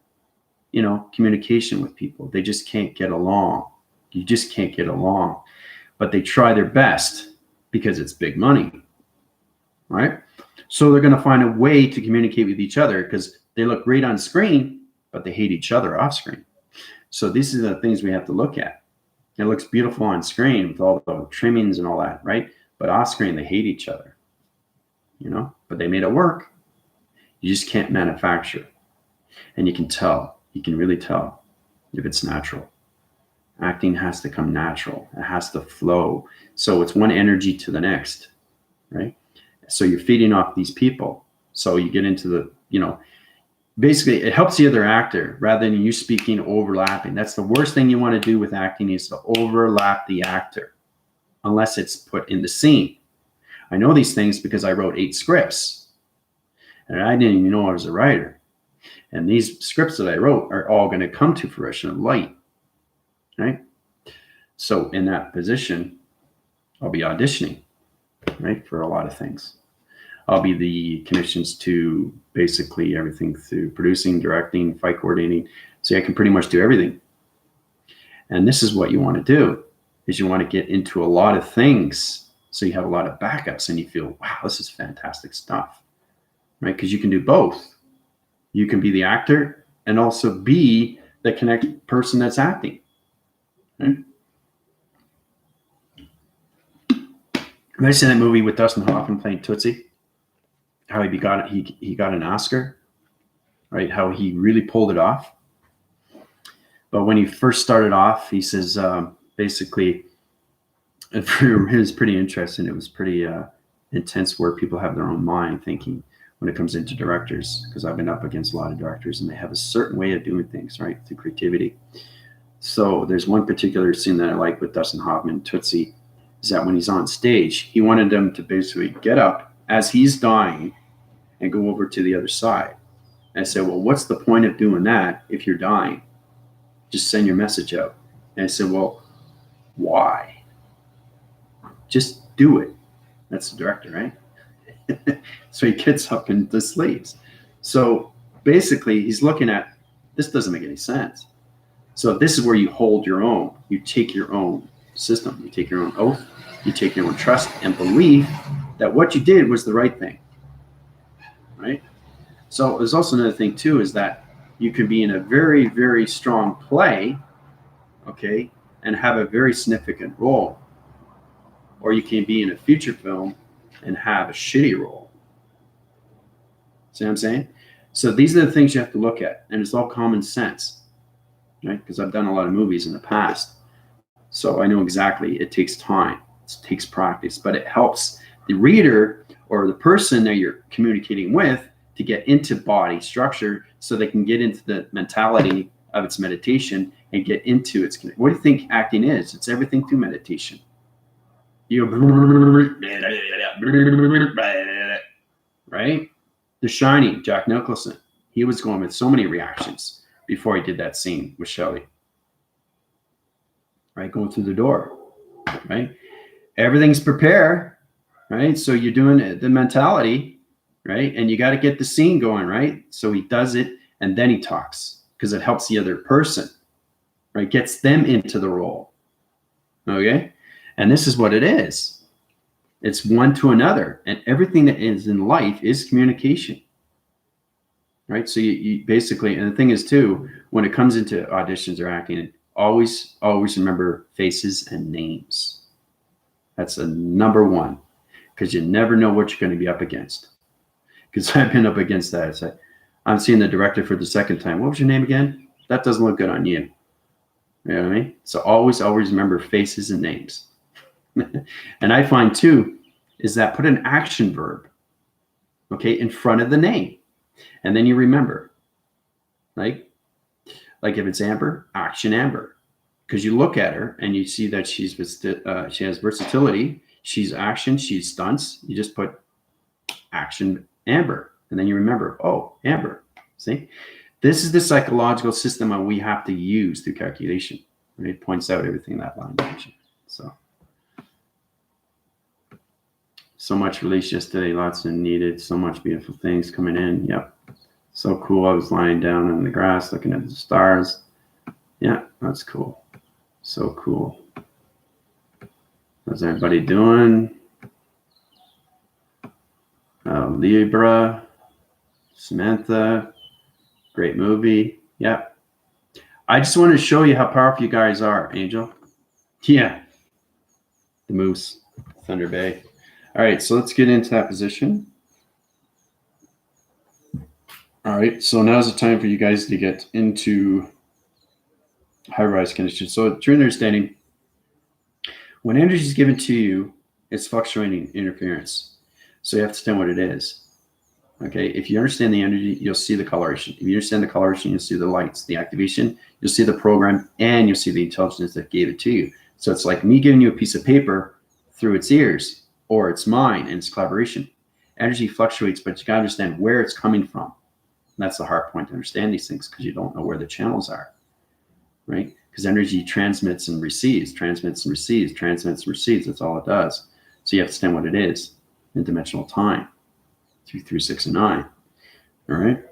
communication with people. They just can't get along. You just can't get along. But they try their best because it's big money, right? So they're going to find a way to communicate with each other because they look great on screen, but they hate each other off screen. So these are the things we have to look at. It looks beautiful on screen with all the trimmings and all that, right? But off screen, they hate each other, but they made it work. You just can't manufacture. And you can tell, you can really tell if it's natural. Acting has to come natural. It has to flow. So it's one energy to the next, right? So you're feeding off these people. So you get into the, basically it helps the other actor rather than you speaking, overlapping. That's the worst thing you want to do with acting, is to overlap the actor unless it's put in the scene. I know these things because I wrote 8 scripts and I didn't even know I was a writer. And these scripts that I wrote are all going to come to fruition of light, right? So in that position, I'll be auditioning, right, for a lot of things. I'll be the connections to basically everything through producing, directing, fight coordinating. So I can pretty much do everything. And this is what you want to do, is you want to get into a lot of things so you have a lot of backups and you feel, wow, this is fantastic stuff, right? Because you can do both. You can be the actor and also be the connect person that's acting. Right? Have I seen that movie with Dustin Hoffman playing Tootsie? How he got an Oscar, right? How he really pulled it off. But when he first started off, he says, basically, It was pretty interesting. It was pretty intense where people have their own mind thinking when it comes into directors, because I've been up against a lot of directors and they have a certain way of doing things, right, through creativity. So there's one particular scene that I like with Dustin Hoffman, Tootsie, is that when he's on stage, he wanted them to basically get up as he's dying and go over to the other side. And I said, well, what's the point of doing that if you're dying? Just send your message out. And I said, well, why? Just do it. That's the director, right? So he gets up and just leaves. So basically, he's looking at, this doesn't make any sense. So this is where you hold your own. You take your own system. You take your own oath. You take your own trust and belief that what you did was the right thing, right? So there's also another thing too, is that you can be in a very, very strong play, okay, and have a very significant role. Or you can be in a feature film and have a shitty role. See what I'm saying? So these are the things you have to look at, and it's all common sense, right? Because I've done a lot of movies in the past. So I know exactly it takes time, it takes practice, but it helps the reader or the person that you're communicating with to get into body structure so they can get into the mentality of its meditation and get into its, what do you think acting is? It's everything through meditation. You right? The Shining, Jack Nicholson, he was going with so many reactions before he did that scene with Shelley, right? Going through the door, right? Everything's prepared, right? So you're doing the mentality, right? And you got to get the scene going, right? So he does it and then he talks because it helps the other person, right? Gets them into the role, okay? And this is what it is. It's one to another. And everything that is in life is communication, right? So you basically, and the thing is too, when it comes into auditions or acting, always remember faces and names. That's a number one, because you never know what you're going to be up against. Because I've been up against that. It's like, I'm seeing the director for the second time. What was your name again? That doesn't look good on you. You know what I mean? So always remember faces and names. And I find too, is that put an action verb, okay, in front of the name. And then you remember, right? Like if it's Amber, action Amber. Because you look at her and you see that she has versatility. She's action, she's stunts. You just put action Amber. And then you remember, oh, Amber. See? This is the psychological system that we have to use through calculation. Right? It points out everything that line mentioned. So much released yesterday, lots of needed, so much beautiful things coming in. Yep. So cool. I was lying down in the grass looking at the stars. Yeah, that's cool. So cool. How's everybody doing? Libra, Samantha, great movie. Yeah. I just want to show you how powerful you guys are, Angel. Yeah. The Moose, Thunder Bay. All right, so let's get into that position. All right, so now's the time for you guys to get into high-rise conditions. So during the understanding, when energy is given to you, it's fluctuating interference. So you have to understand what it is. Okay, if you understand the energy, you'll see the coloration. If you understand the coloration, you'll see the lights, the activation, you'll see the program, and you'll see the intelligence that gave it to you. So it's like me giving you a piece of paper through its ears, or it's mine and it's collaboration. Energy fluctuates, but you got to understand where it's coming from. And that's the hard point to understand these things, because you don't know where the channels are, right? Because energy transmits and receives, transmits and receives, transmits and receives. That's all it does. So you have to understand what it is in dimensional time, 2, 3, 6, and 9. All right.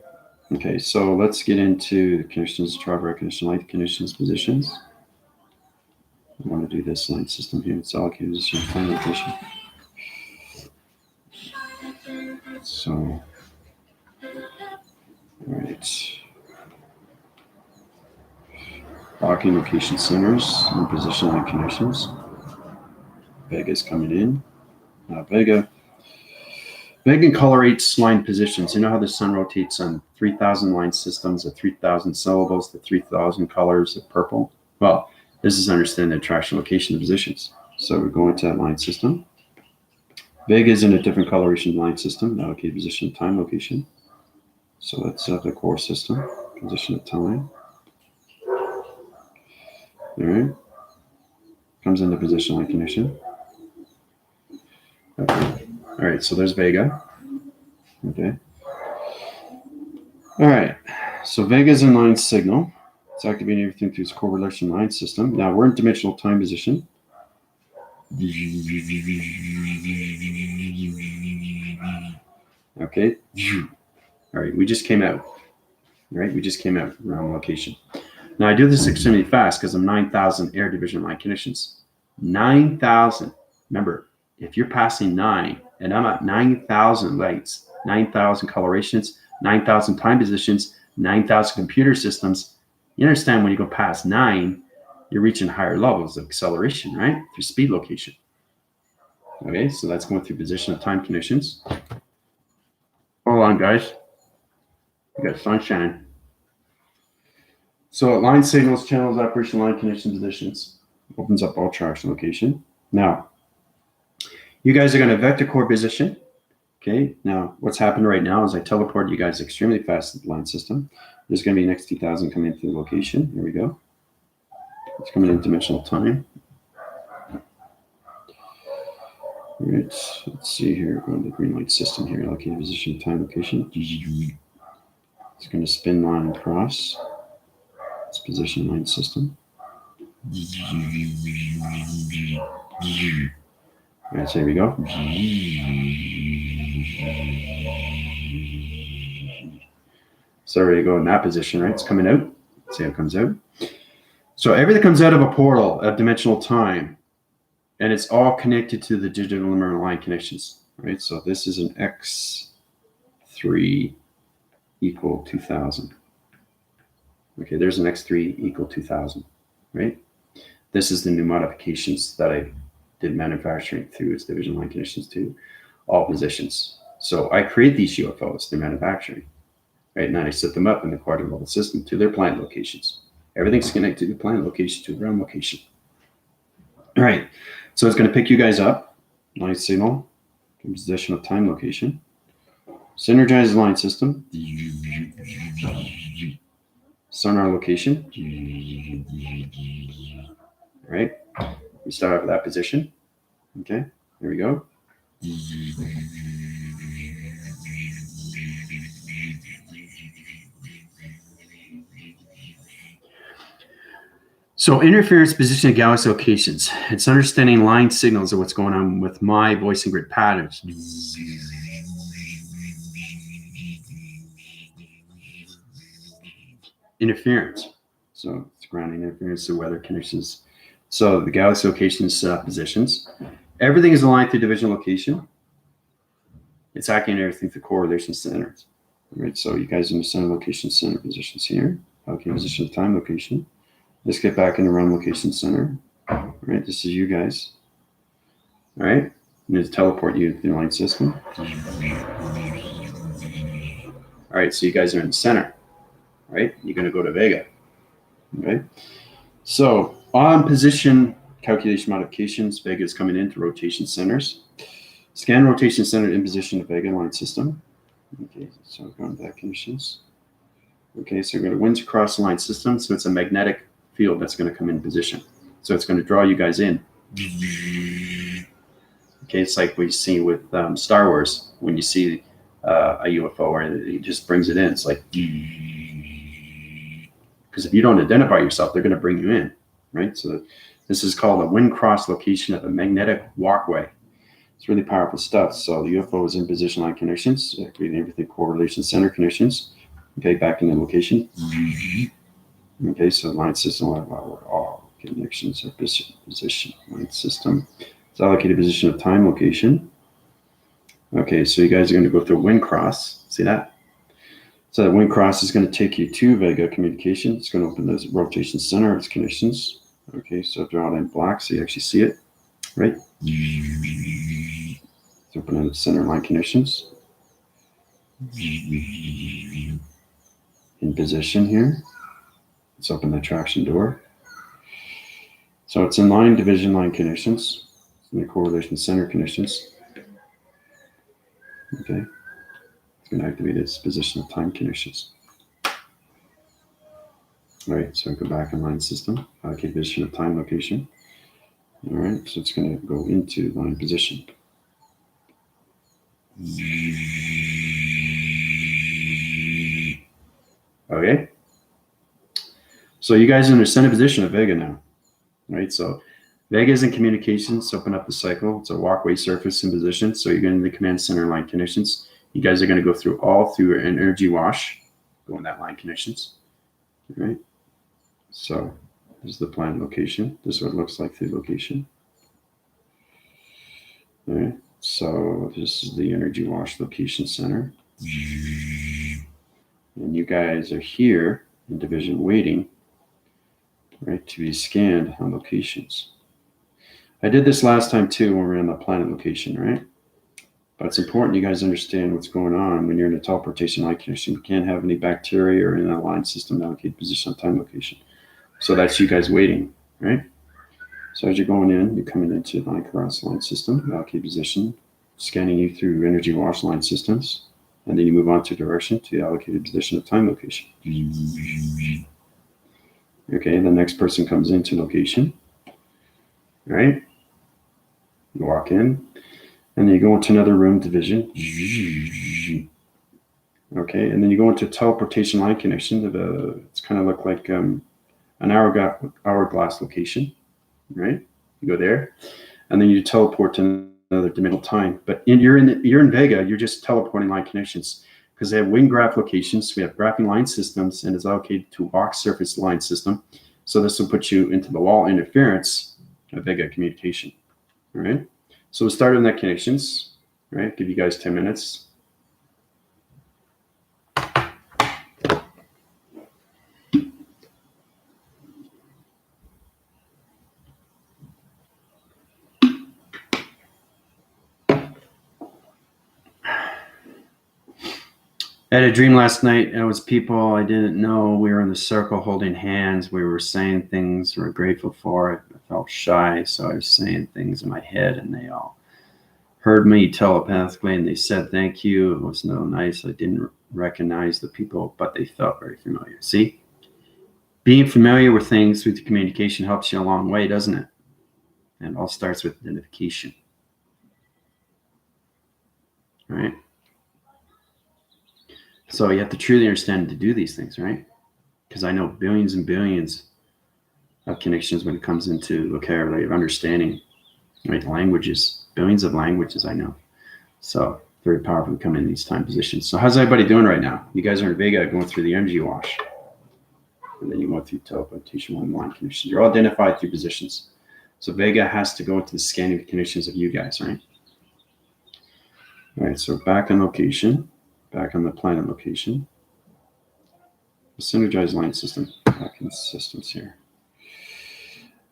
Okay, so let's get into the conditions, chart recognition, light conditions, positions. I want to do this light system here. It's allocated position, final location. So, all right. Locking location centers and position light conditions. Vega's coming in. Vega colorates line positions. You know how the sun rotates on 3,000 line systems at 3,000 syllables, the 3,000 colors of purple? Well, this is understanding the attraction location of positions. So we go into that line system. Vega is in a different coloration line system, allocated position, time, location. So let's have the core system, position of time. All right. Comes into position line condition. Okay. All right, so there's Vega. Okay. All right, so Vega is in line signal. It's activating everything through its correlation line system. Now we're in dimensional time position. Okay. All right, we just came out. All right, we just came out around location. Now I do this extremely fast because I'm 9,000 air division line conditions. 9,000. Remember, if you're passing 9 and I'm at 9,000 lights, 9,000 colorations, 9,000 time positions, 9,000 computer systems, you understand when you go past 9, you're reaching higher levels of acceleration, right? Through speed location. Okay, so that's going through position of time conditions. Hold on, guys. We got sunshine. So line signals, channels, operation, line condition, positions. Opens up all traction location. Now, you guys are going to vector core position. Okay, now what's happened right now is I teleport you guys extremely fast to the line system. There's going to be an X2000 coming into the location. Here we go. It's coming in dimensional time. All right, let's see here. Go to the green light system here. Allocated position, time, location. It's going to spin line across. It's position line system. All right, so here we go. So there you go in that position, right? It's coming out. Let's see how it comes out. So everything comes out of a portal of dimensional time, and it's all connected to the digital limiter line connections, right? So this is an X3 equal 2000. Okay, there's an X3 equal 2000, right? This is the new modifications that I did manufacturing through its division line conditions to all positions. So I create these UFOs through manufacturing, right? And then I set them up in the quadrant level system to their plant locations. Everything's connected to the plant location to the ground location. All right, so it's going to pick you guys up, line signal, position of time location, synergize the line system, sonar location. All right, we start off with that position. Okay, there we go. So interference, position, of galaxy locations. It's understanding line signals of what's going on with my voice and grid patterns. Interference. So it's grounding interference, the weather conditions. So the galaxy locations, positions. Everything is aligned through division location. It's acting on everything through correlation centers. All right, so you guys in the center location center positions here. Okay, position of time location. Let's get back into run location center. All right, this is you guys. All right, I'm going to teleport you to the line system. All right, so you guys are in the center. All right, you're going to go to Vega. Okay, so on position calculation modifications, Vega is coming into rotation centers. Scan rotation center in position of Vega line system. Okay, so we're going to that conditions. Okay, so we're going to winds across the line system. So it's a magnetic field that's going to come in position. So it's going to draw you guys in. Okay, it's like we see with Star Wars when you see a UFO, and it just brings it in. It's like, because if you don't identify yourself, they're going to bring you in, right? So this is called a wind cross location of a magnetic walkway. It's really powerful stuff. So the UFO is in position line conditions, creating everything correlation center conditions. Okay, back in the location. Okay, so line system, all connections are position line system. It's allocated position of time location. Okay, so you guys are going to go through wind cross. See that? So that wind cross is going to take you to Vega communication. It's going to open those rotation center of its conditions. Okay, so draw it in black so you actually see it, right? It's open in the center line conditions. In position here. Let's open the traction door. So it's in line division line conditions. and the correlation center conditions. Okay, it's going to activate its position of time conditions. All right, so I go back in line system, allocate position of time location. All right, so it's going to go into line position. Okay, so you guys are in the center position of Vega now, right? So Vega is in communications, open up the cycle. It's a walkway surface in position. So you're getting the command center line conditions. You guys are going to go through an energy wash, go in that line conditions. All right. So this is the planned location. This is what it looks like through location. All right. So this is the energy wash location center. And you guys are here in division waiting, right, to be scanned on locations. I did this last time too when we were in the planet location, right? But it's important you guys understand what's going on when you're in a teleportation line condition. You can't have any bacteria or in a line system allocate position on time location. So that's you guys waiting, right? So as you're going in, you're coming into line cross line system, allocate position, scanning you through energy wash line systems, and then you move on to direction to the allocated position of time location. Okay, the next person comes into location, right? You walk in, and then you go into another room division. Okay, and then you go into teleportation line connection. It's kind of look like an hourglass location, right? You go there, and then you teleport to another dimensional time. But you're in Vega. You're just teleporting line connections because they have wing graph locations. We have graphing line systems, and it's allocated to walk surface line system. So this will put you into the wall interference of Vega communication. All right. So we'll start on that connections. Right. Give you guys 10 minutes. I had a dream last night. It was people I didn't know. We were in the circle holding hands. We were saying things we were grateful for. I felt shy, so I was saying things in my head, and they all heard me telepathically, and they said thank you. It was no nice. I didn't recognize the people, but they felt very familiar. See? Being familiar with things through the communication helps you a long way, doesn't it? And it all starts with identification. All right? So you have to truly understand to do these things, right? Because I know billions and billions of connections when it comes into vocabulary of understanding, right? Languages, billions of languages I know. So very powerful to come in these time positions. So how's everybody doing right now? You guys are in Vega going through the energy wash. And then you go through teleportation one line conditions. You're all identified through positions. So Vega has to go into the scanning conditions of you guys, right? All right, so back on location. Back on the planet location. The synergized line system. Back in systems here.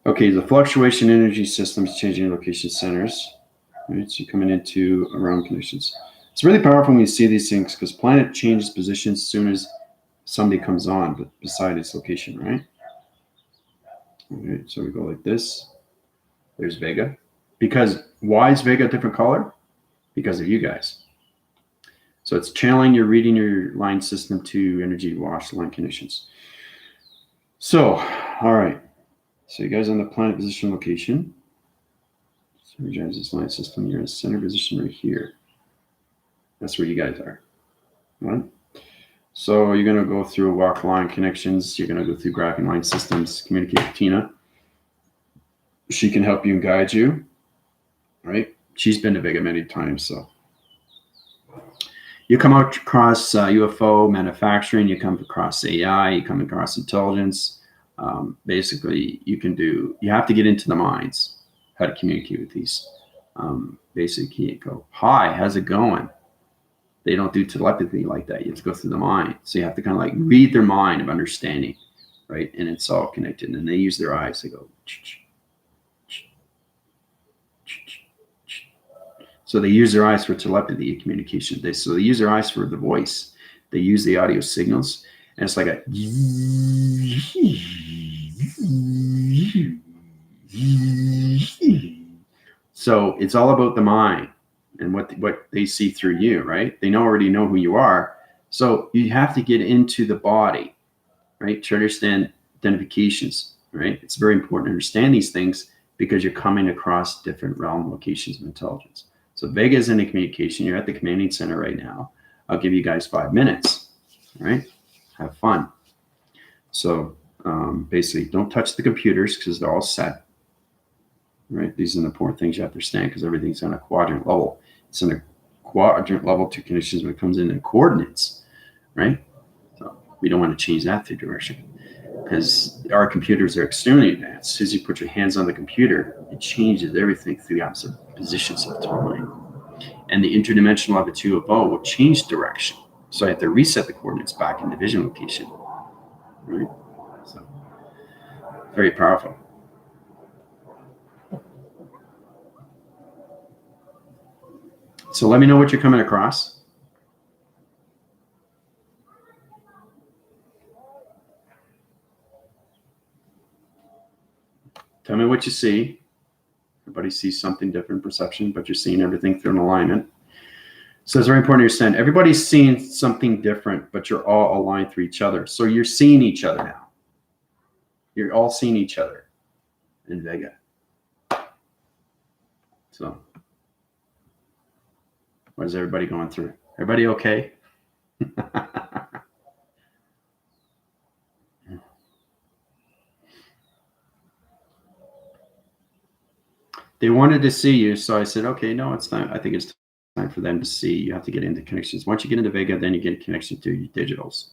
Okay, the fluctuation energy systems changing location centers. Right, so you're coming into around conditions. It's really powerful when you see these things because planet changes position as soon as somebody comes on, but beside its location, right? Okay, so we go like this. There's Vega. Because why is Vega a different color? Because of you guys. So it's channeling, you're reading your line system to energy wash line conditions. So, all right. So you guys on the planet position location. Synergize this line system. You're in center position right here. That's where you guys are. All right. So you're going to go through walk line connections. You're going to go through graphing line systems, communicate with Tina. She can help you and guide you. Right? She's been to Vega many times, so. You come across UFO manufacturing, you come across AI, you come across intelligence. Basically, you have to get into the minds, how to communicate with these. Basically, you go, hi, how's it going? They don't do telepathy like that. You have to go through the mind. So you have to kind of like read their mind of understanding, right? And it's all connected. And they use their eyes. They go, so they use their eyes for telepathy communication. They use their eyes for the voice. They use the audio signals, and it's like a. So it's all about the mind and what they see through you, right? They already know who you are. So you have to get into the body, right, to understand identifications, right? It's very important to understand these things because you're coming across different realm locations of intelligence. So Vega is in the communication. You're at the commanding center right now. I'll give you guys 5 minutes, all right? Have fun. So basically, don't touch the computers because they're all set, right? These are the important things you have to understand because everything's on a quadrant level. It's in a quadrant level to conditions when it comes in coordinates, right? So we don't want to change that through direction because our computers are extremely advanced. As soon as you put your hands on the computer, it changes everything through the opposite positions of time. And the interdimensional longitude above will change direction. So I have to reset the coordinates back in the vision location, right? So very powerful. So let me know what you're coming across. Tell me what you see. Everybody sees something different perception, but you're seeing everything through an alignment. So it's very important to understand everybody's seeing something different, but you're all aligned through each other. So you're seeing each other now. You're all seeing each other in Vega. So what is everybody going through? Everybody okay? They wanted to see you, so I said, okay, no, it's time. I think it's time for them to see. You have to get into connections. Once you get into Vega, then you get a connection to your digitals,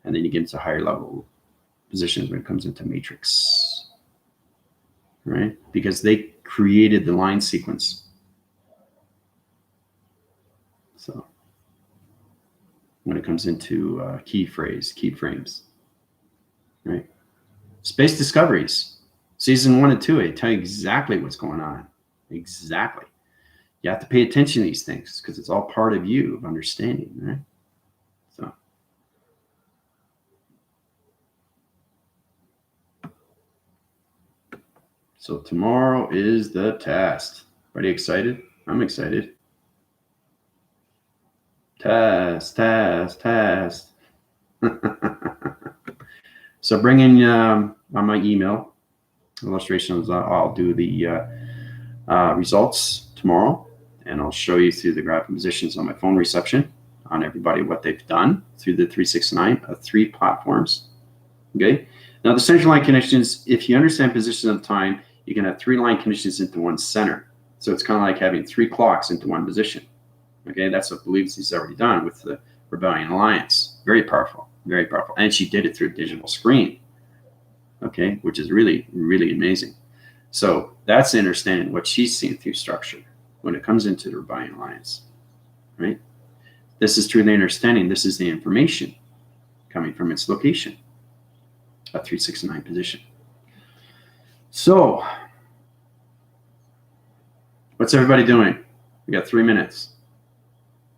and then you get into higher level positions when it comes into Matrix, right? Because they created the line sequence. So when it comes into key frames, right? Space Discoveries, season 1 and 2, I tell you exactly what's going on. Exactly. You have to pay attention to these things because it's all part of you of understanding, right? So tomorrow is the test. Everybody excited? I'm excited. Test. So bring in on my email illustrations. I'll do the results tomorrow, and I'll show you through the graphic positions on my phone reception on everybody what they've done through the 369 of 3 platforms. Okay. Now the central line connections, if you understand position of time, you can have 3 line connections into one center. So it's kind of like having 3 clocks into one position. Okay, that's what believes he's already done with the Rebellion Alliance. Very powerful, very powerful. And she did it through a digital screen. Okay, which is really, really amazing. So that's understanding what she's seen through structure when it comes into the Rebellion Alliance. Right? This is truly understanding. This is the information coming from its location, a 369 position. So, what's everybody doing? We got 3 minutes.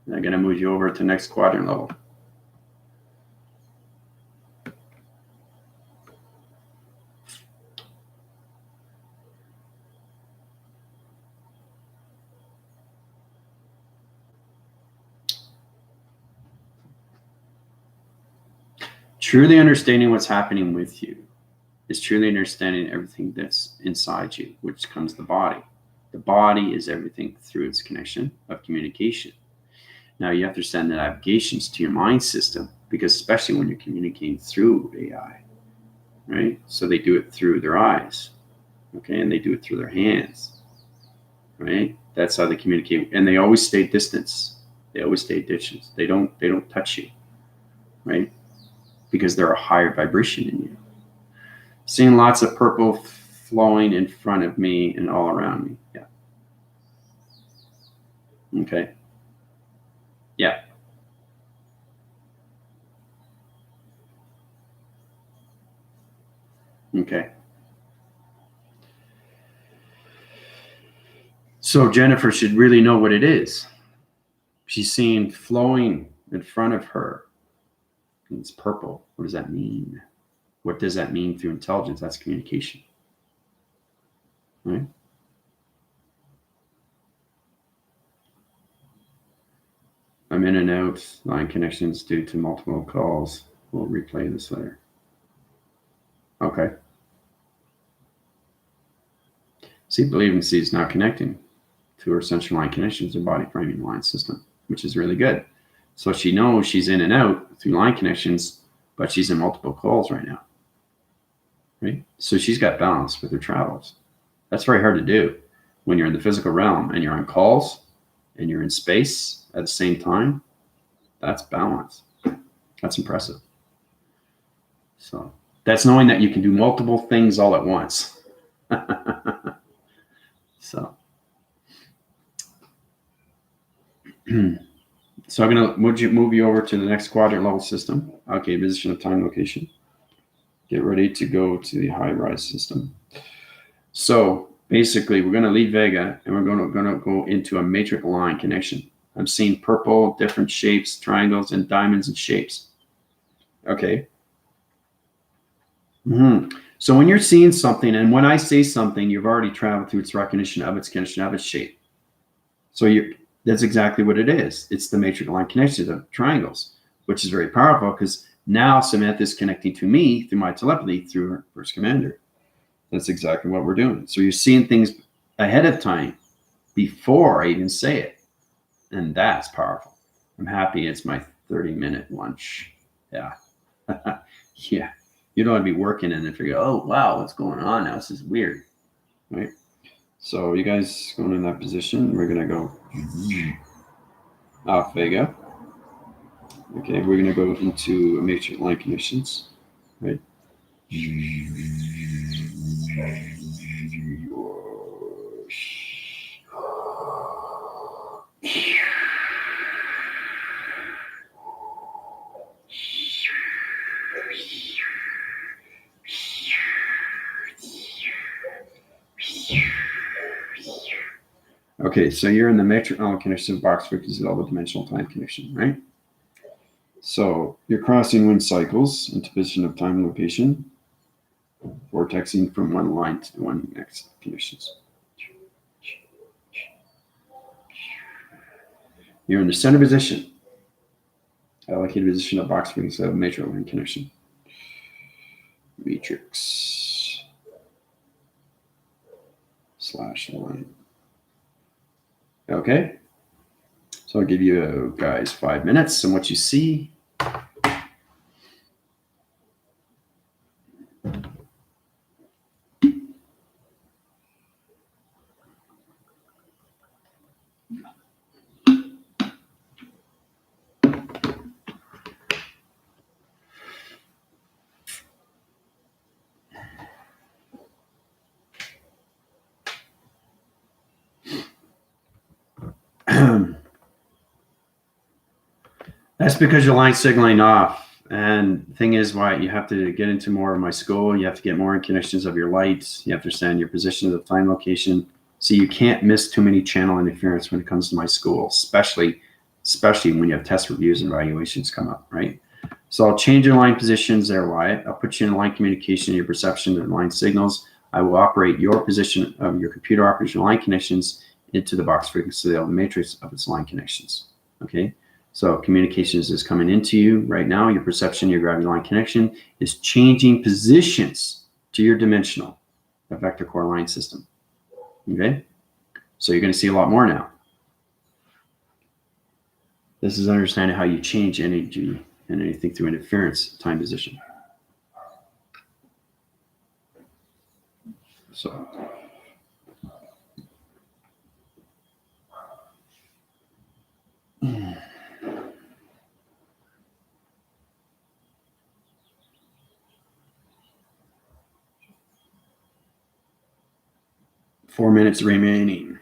I'm going to move you over to the next quadrant level. Truly understanding what's happening with you is truly understanding everything that's inside you, which comes the body. The body is everything through its connection of communication. Now you have to understand the navigations to your mind system, because especially when you're communicating through AI, right? So they do it through their eyes, okay, and they do it through their hands, right? That's how they communicate, and they always stay distance. They always stay distance. They don't touch you, right? Because they're a higher vibration in you. Seeing lots of purple flowing in front of me and all around me. Yeah. Okay. Yeah. Okay. So Jennifer should really know what it is. She's seeing flowing in front of her. It's purple. What does that mean? What does that mean through intelligence? That's communication. Right? I'm in and out line connections due to multiple calls. We'll replay this later. Okay. See, believe and see is not connecting to her central line connections or body framing line system, which is really good. So she knows she's in and out through line connections, but she's in multiple calls right now. Right? So she's got balance with her travels. That's very hard to do when you're in the physical realm and you're on calls and you're in space at the same time. That's balance. That's impressive. So that's knowing that you can do multiple things all at once. So I'm going to move you over to the next quadrant level system. Okay, position of time location. Get ready to go to the high rise system. So basically, we're going to leave Vega and we're going to go into a matrix line connection. I'm seeing purple, different shapes, triangles, and diamonds and shapes. Okay. So when you're seeing something, and when I say something, you've already traveled through its recognition of its connection of its shape. So that's exactly what it is. It's the matrix line connection of triangles, which is very powerful because now Samantha is connecting to me through my telepathy through her first commander. That's exactly what we're doing. So you're seeing things ahead of time before I even say it. And that's powerful. I'm happy it's my 30-minute lunch. Yeah. Yeah. You don't want to be working and then figure, oh, wow, what's going on now? This is weird. Right? So you guys going in that position. We're going to go off Vega. Okay, we're going to go into matrix line connections. Right? Okay, so you're in the matrix line connection box frequency level dimensional time connection, right? So you're crossing wind cycles into position of time and location, vortexing from one line to the one next conditions. You're in the center position, allocated position of box frequency of matrix line connection. Matrix / line. Okay. So I'll give you guys 5 minutes and what you see. That's because your line's signaling off. And the thing is, why you have to get into more of my school. You have to get more in connections of your lights. You have to understand your position of the time location. So you can't miss too many channel interference when it comes to my school, especially when you have test reviews and evaluations come up, right? So I'll change your line positions there, Wyatt. I'll put you in line communication, your perception and line signals. I will operate your position of your computer operation line connections into the box frequency of the matrix of its line connections, okay? So communications is coming into you right now. Your perception, your gravity line connection is changing positions to your dimensional, the vector core line system. Okay? So you're going to see a lot more now. This is understanding how you change energy and anything through interference, time position. So. Four minutes remaining.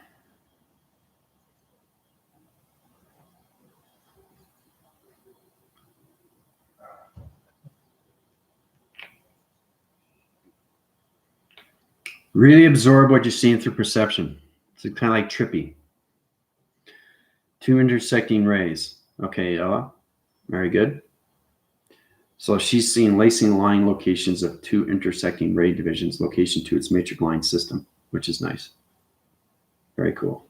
Really absorb what you're seeing through perception. It's kind of like trippy. Two intersecting rays. Okay, Ella. Very good. So she's seeing lacing line locations of two intersecting ray divisions, location to its matrix line system, which is nice. Very cool.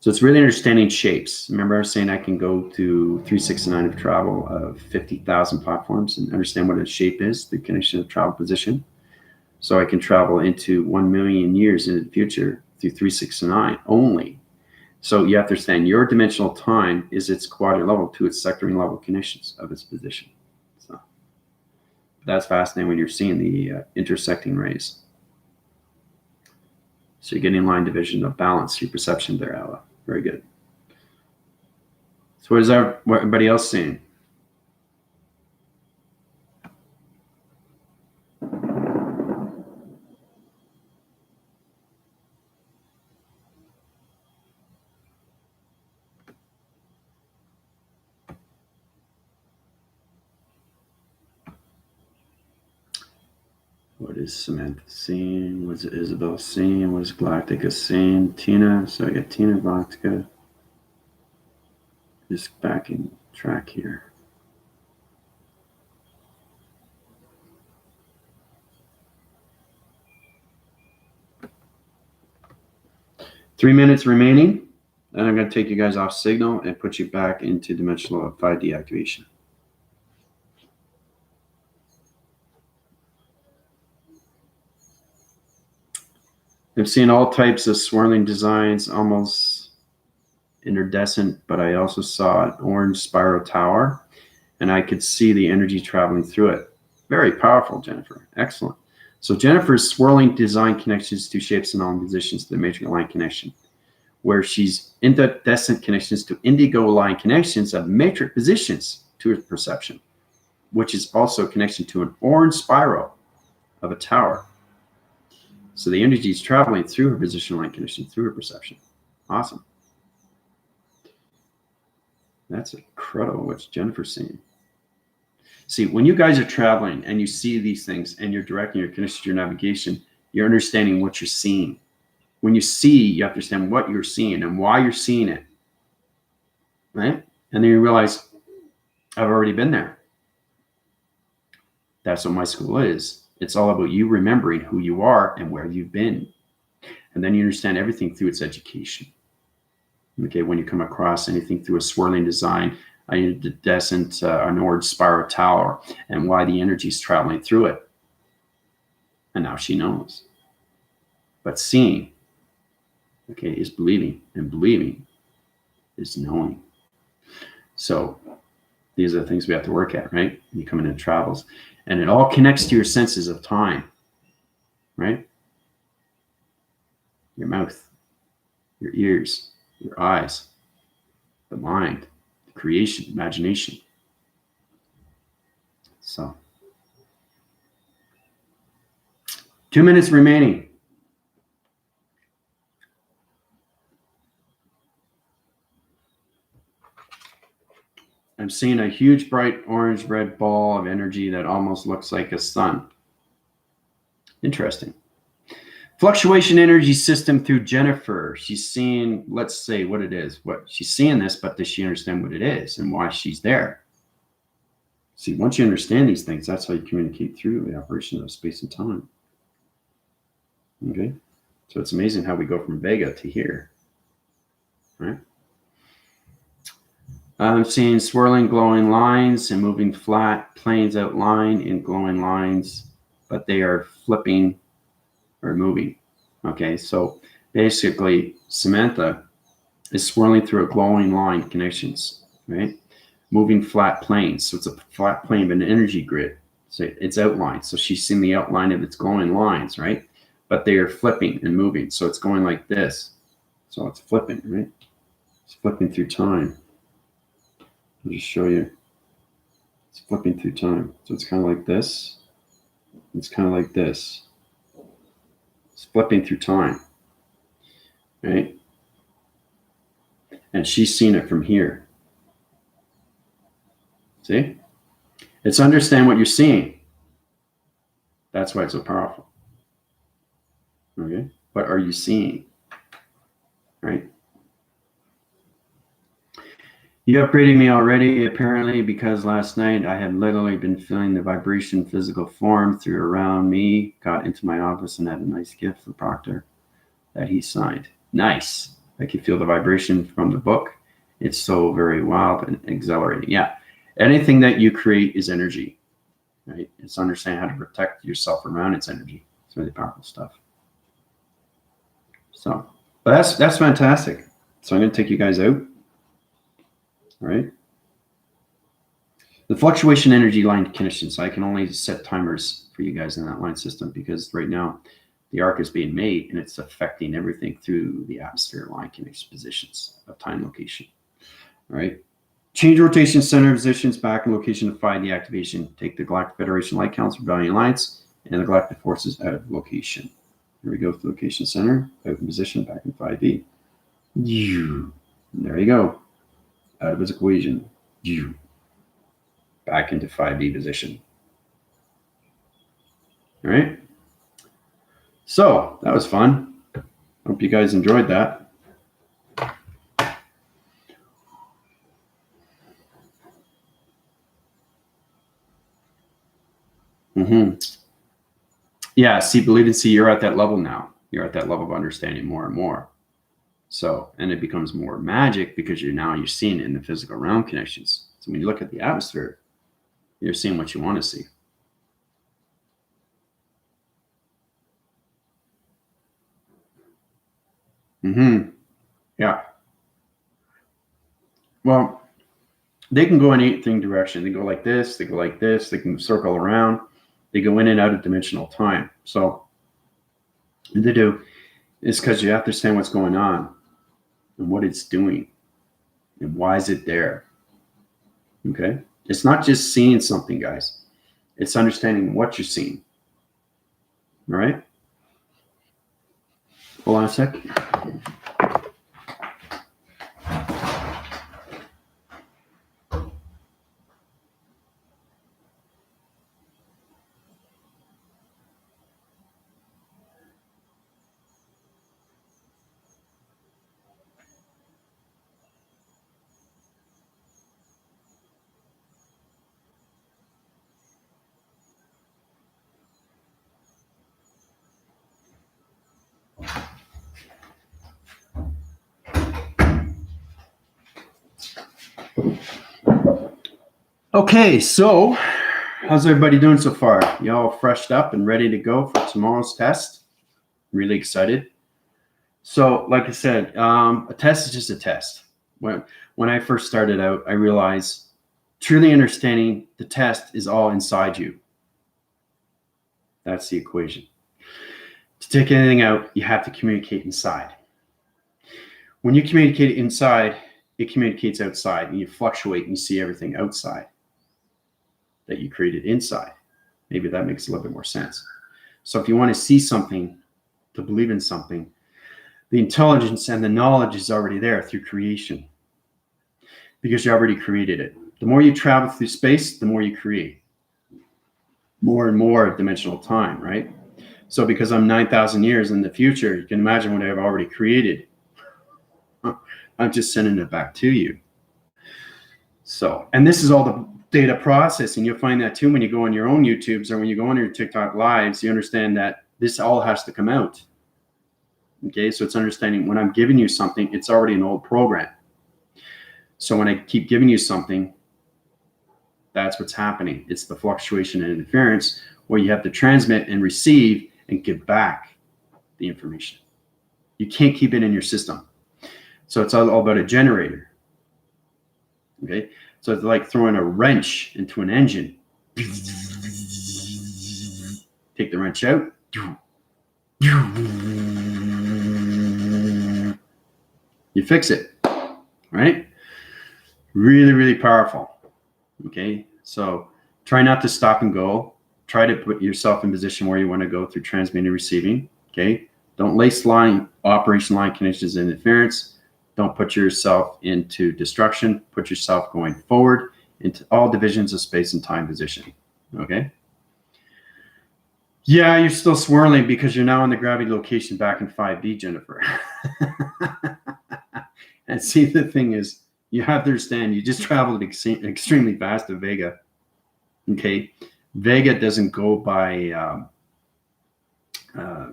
So it's really understanding shapes. Remember I was saying I can go to 369 of travel of 50,000 platforms and understand what a shape is, the connection of travel position. So I can travel into 1 million years in the future through 369 only. So you have to understand your dimensional time is its quadrant level to its sectoring level connections of its position. So that's fascinating when you're seeing the intersecting rays. So you're getting line division of balance, your perception there, Ella. Very good. So what everybody else seeing? What is Samantha seeing? What is Isabel seeing? What is Galactica seeing? Tina. So I got Tina, Galactica. Just back in track here. Three minutes remaining. Then I'm going to take you guys off signal and put you back into dimensional 5D activation. I've seen all types of swirling designs, almost iridescent, but I also saw an orange spiral tower, and I could see the energy traveling through it. Very powerful, Jennifer. Excellent. So Jennifer's swirling design connections to shapes and all positions to the matrix line connection, where she's iridescent connections to indigo line connections of matrix positions to her perception, which is also a connection to an orange spiral of a tower. So the energy is traveling through her position line connection, through her perception. Awesome. That's incredible what Jennifer's seeing. See, when you guys are traveling and you see these things and you're directing your connection to your navigation, you're understanding what you're seeing. When you see, you have to understand what you're seeing and why you're seeing it, right? And then you realize, I've already been there. That's what my school is. It's all about you remembering who you are and where you've been. And then you understand everything through its education. Okay, when you come across anything through a swirling design, an iridescent, an orange spiral tower, and why the energy is traveling through it. And now she knows. But seeing, okay, is believing, and believing is knowing. So these are the things we have to work at, right? You come into travels, and it all connects to your senses of time, right? Your mouth, your ears, your eyes, the mind, the creation, imagination. So 2 minutes remaining. I'm seeing a huge, bright, orange-red ball of energy that almost looks like a sun. Interesting. Fluctuation energy system through Jennifer. She's seeing, let's say what it is. She's seeing this, but does she understand what it is and why she's there? See, once you understand these things, that's how you communicate through the operation of space and time. Okay? So it's amazing how we go from Vega to here. Right? I'm seeing swirling, glowing lines and moving flat planes outlined in glowing lines, but they are flipping or moving. Okay, so basically Samantha is swirling through a glowing line connections, right? Moving flat planes. So it's a flat plane of an energy grid. So it's outlined. So she's seeing the outline of its glowing lines, right? But they are flipping and moving. So it's going like this. So it's flipping, right? It's flipping through time. I'll just show you. It's flipping through time. So it's kind of like this. It's kind of like this. It's flipping through time, right? And she's seen it from here. See? It's understand what you're seeing. That's why it's so powerful. Okay? What are you seeing? Right? You upgraded me already, apparently, because last night I had literally been feeling the vibration physical form through around me, got into my office and had a nice gift for Proctor that he signed. Nice. Like you feel the vibration from the book. It's so very wild and exhilarating. Yeah. Anything that you create is energy, right? It's understanding how to protect yourself around its energy. It's really powerful stuff. So, but that's fantastic. So I'm going to take you guys out. All right. The fluctuation energy line conditions. I can only set timers for you guys in that line system because right now the arc is being made and it's affecting everything through the atmosphere line connection positions of time location. All right. Change rotation center positions back in location to find the activation. Take the Galactic Federation light counts, rebellion alliance, and the galactic forces out of location. Here we go to location center, out in position, back in 5B. There you go. Out of its equation. Back into 5B position. All right. So that was fun. Hope you guys enjoyed that. Yeah, see, believe and see, you're at that level now. You're at that level of understanding more and more. So, and it becomes more magic because you're seeing it in the physical realm connections. So when you look at the atmosphere, you're seeing what you want to see. Yeah. Well, they can go in anything direction. They go like this, they go like this, they can circle around, they go in and out of dimensional time. So what they do is because you have to understand what's going on and what it's doing and why is it there. Okay. It's not just seeing something, guys. It's understanding what you're seeing. All right. Hold on a sec. Okay, so how's everybody doing so far? Y'all freshed up and ready to go for tomorrow's test? Really excited. So, like I said, a test is just a test. When I first started out, I realized truly understanding the test is all inside you. That's the equation. To take anything out, you have to communicate inside. When you communicate inside, it communicates outside, and you fluctuate and you see everything outside that you created inside. Maybe that makes a little bit more sense. So if you want to see something, to believe in something, the intelligence and the knowledge is already there through creation because you already created it. The more you travel through space, the more you create. More and more dimensional time, right? So because I'm 9,000 years in the future, you can imagine what I've already created. I'm just sending it back to you. So, and this is all the data processing. You'll find that too when you go on your own YouTubes or when you go on your TikTok lives, you understand that this all has to come out. Okay, so it's understanding when I'm giving you something, it's already an old program. So when I keep giving you something, that's what's happening. It's the fluctuation and interference where you have to transmit and receive and give back the information. You can't keep it in your system. So it's all about a generator. Okay, so it's like throwing a wrench into an engine. Take the wrench out. You fix it, right? Really, really powerful. Okay, so try not to stop and go. Try to put yourself in position where you want to go through transmitting and receiving. Okay, don't lace line, operation line connections and interference. Don't put yourself into destruction. Put yourself going forward into all divisions of space and time position. Okay. Yeah, you're still swirling because you're now in the gravity location back in 5B, Jennifer. And see, the thing is, you have to understand, you just traveled extremely fast to Vega. Okay. Vega doesn't go by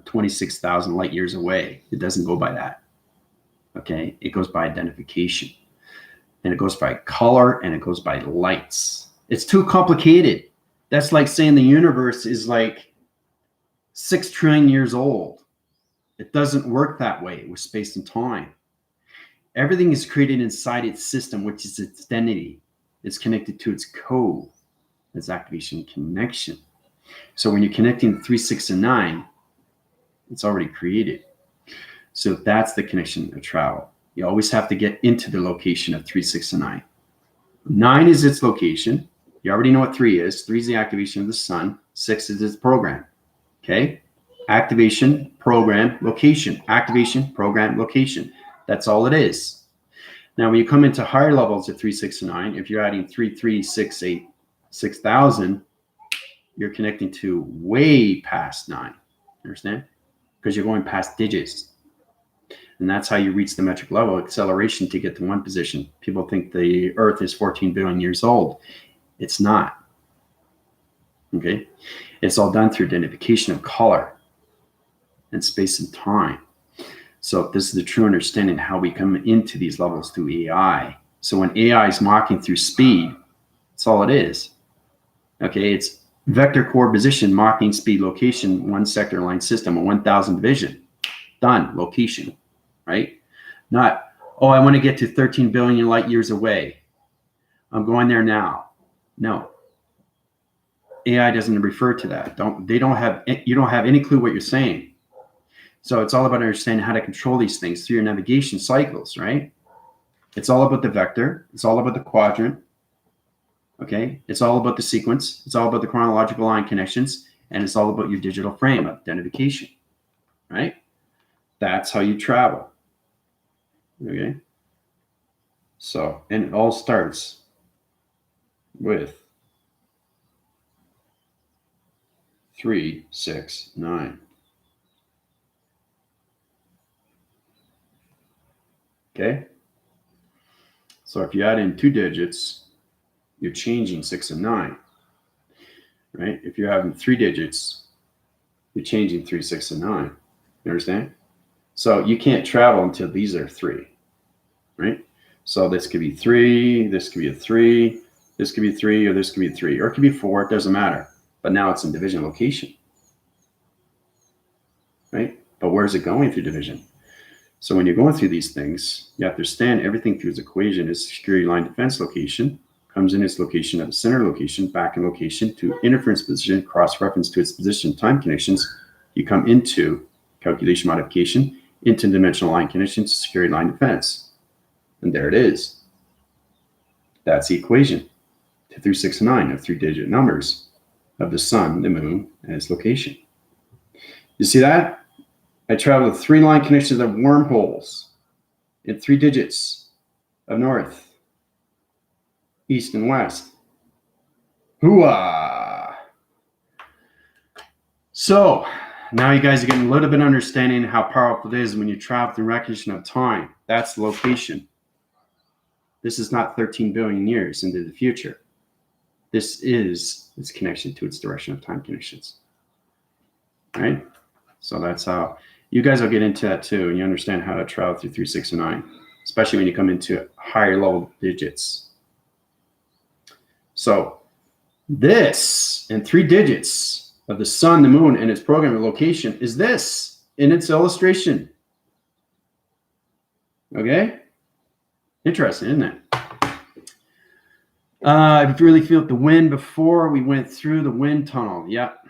26,000 light years away. It doesn't go by that. Okay, it goes by identification, and it goes by color, and it goes by lights. It's too complicated. That's like saying the universe is like 6 trillion years old. It doesn't work that way with space and time. Everything is created inside its system, which is its identity. It's connected to its code, its activation connection. So when you're connecting 3, 6, and 9, it's already created. So that's the connection of travel. You always have to get into the location of 3, 6, and 9. 9 is its location. You already know what 3 is. 3 is the activation of the sun. 6 is its program. Okay? Activation, program, location. Activation, program, location. That's all it is. Now, when you come into higher levels at 3, 6, and 9, if you're adding 3, 3, 6, 8, 6,000, you're connecting to way past 9. Understand? Because you're going past digits. And that's how you reach the metric level acceleration to get to one position. People think the Earth is 14 billion years old. It's not. Okay? It's all done through identification of color and space and time. So this is the true understanding how we come into these levels through AI. So when AI is mocking through speed, that's all it is. Okay? It's vector core position, mocking speed, location, 1 sector line system, a 1,000 division. Done. Location. Right? Not, oh, I want to get to 13 billion light years away. I'm going there now. No. AI doesn't refer to that. You don't have any clue what you're saying. So it's all about understanding how to control these things through your navigation cycles, right? It's all about the vector. It's all about the quadrant. Okay? It's all about the sequence. It's all about the chronological line connections. And it's all about your digital frame of identification, right? That's how you travel. Okay? So, and it all starts with 3, 6, 9. Okay? So if you add in 2 digits, you're changing 6 and 9. Right? If you're having 3 digits, you're changing 3, 6, and 9. You understand? So you can't travel until these are 3. Right? So this could be 3, this could be a 3, this could be 3, or this could be 3, or it could be 4, it doesn't matter. But now it's in division location. Right? But where's it going through division? So when you're going through these things, you have to understand everything through its equation. Its security line defense location comes in its location at the center location, back in location to interference position, cross-reference to its position, time connections. You come into calculation modification, interdimensional line connections, security line defense. And there it is. That's the equation. 2, 3, 6, and 9 of 3-digit numbers of the sun, the moon, and its location. You see that? I travel with 3 line connections of wormholes in 3 digits of north, east, and west. Hooah! So now you guys are getting a little bit of understanding how powerful it is when you travel through recognition of time. That's the location. This is not 13 billion years into the future. This is its connection to its direction of time connections. Right? So that's how you guys will get into that too, and you understand how to travel through 3, 6, and 9, especially when you come into higher level digits. So this in 3 digits of the sun, the moon, and its program location is this in its illustration. Okay? Interesting, isn't it? I really felt the wind before we went through the wind tunnel. Yep.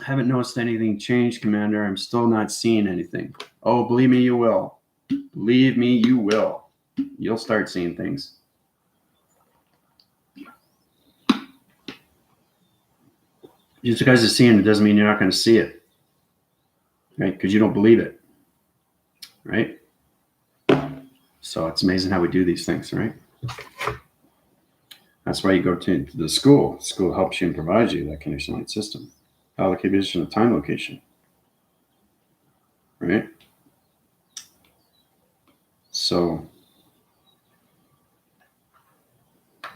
Haven't noticed anything change, Commander. I'm still not seeing anything. Oh, believe me, you will. Believe me, you will. You'll start seeing things. Just because you're seeing it doesn't mean you're not going to see it. Right? Because you don't believe it. Right? So it's amazing how we do these things, right? That's why you go to the school. School helps you and provides you that connection line system. Allocation of time location. Right? So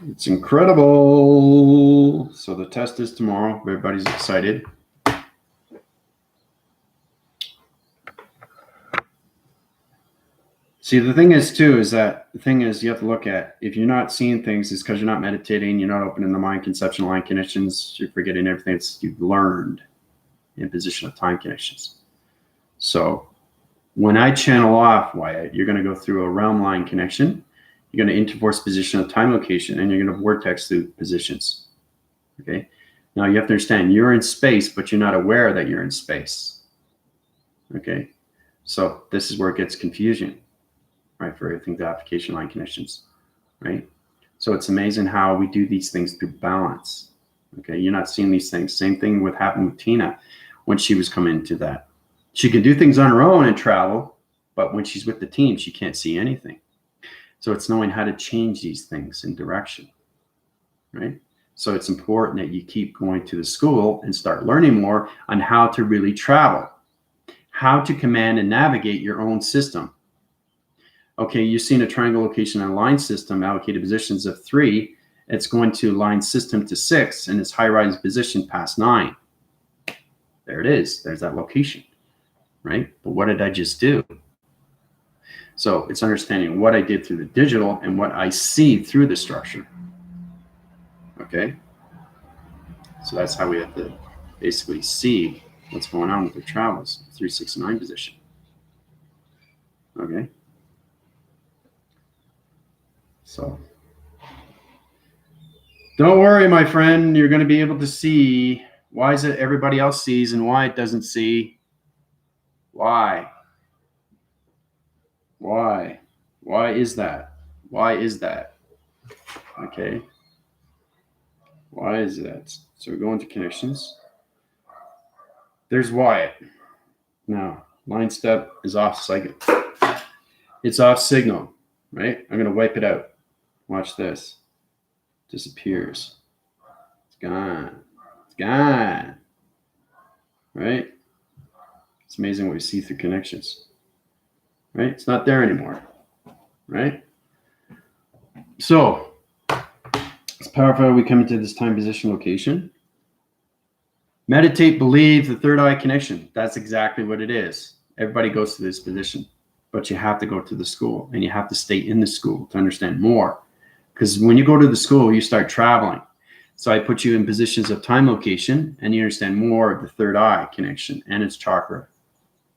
it's incredible. So the test is tomorrow. Everybody's excited. See, the thing is too, is that the thing is you have to look at, if you're not seeing things, it's because you're not meditating, you're not opening the mind conception line connections, you're forgetting everything that you've learned in position of time connections. So when I channel off, Wyatt, you're going to go through a realm line connection, you're going to interforce position of time location, and you're going to vortex through positions. Okay. Now you have to understand, you're in space, but you're not aware that you're in space. Okay. So this is where it gets confusing, right? For everything to application line connections, right? So it's amazing how we do these things through balance. Okay. You're not seeing these things. Same thing with happened with Tina when she was coming into that. She can do things on her own and travel, but when she's with the team, she can't see anything. So it's knowing how to change these things in direction, right? So it's important that you keep going to the school and start learning more on how to really travel, how to command and navigate your own system. Okay, you've seen a triangle location and a line system allocated positions of 3. It's going to line system to 6 and its high rise position past 9. There it is. There's that location, right? But what did I just do? So it's understanding what I did through the digital and what I see through the structure. Okay, so that's how we have to basically see what's going on with the travels, 3, 6, and 9 position. Okay, so don't worry, my friend, you're going to be able to see. Why is it everybody else sees and why it doesn't see? Why is that? Why is that? Okay, why is that? So we go into connections. There's Wyatt. Now, line step is off signal. It's off signal, right? I'm going to wipe it out. Watch this. Disappears. It's gone. It's gone. Right? It's amazing what you see through connections. Right? It's not there anymore. Right? So, it's powerful. We come into this time position location. Meditate, believe, the third eye connection. That's exactly what it is. Everybody goes to this position, but you have to go to the school and you have to stay in the school to understand more. Because when you go to the school, you start traveling. So I put you in positions of time location and you understand more of the third eye connection and its chakra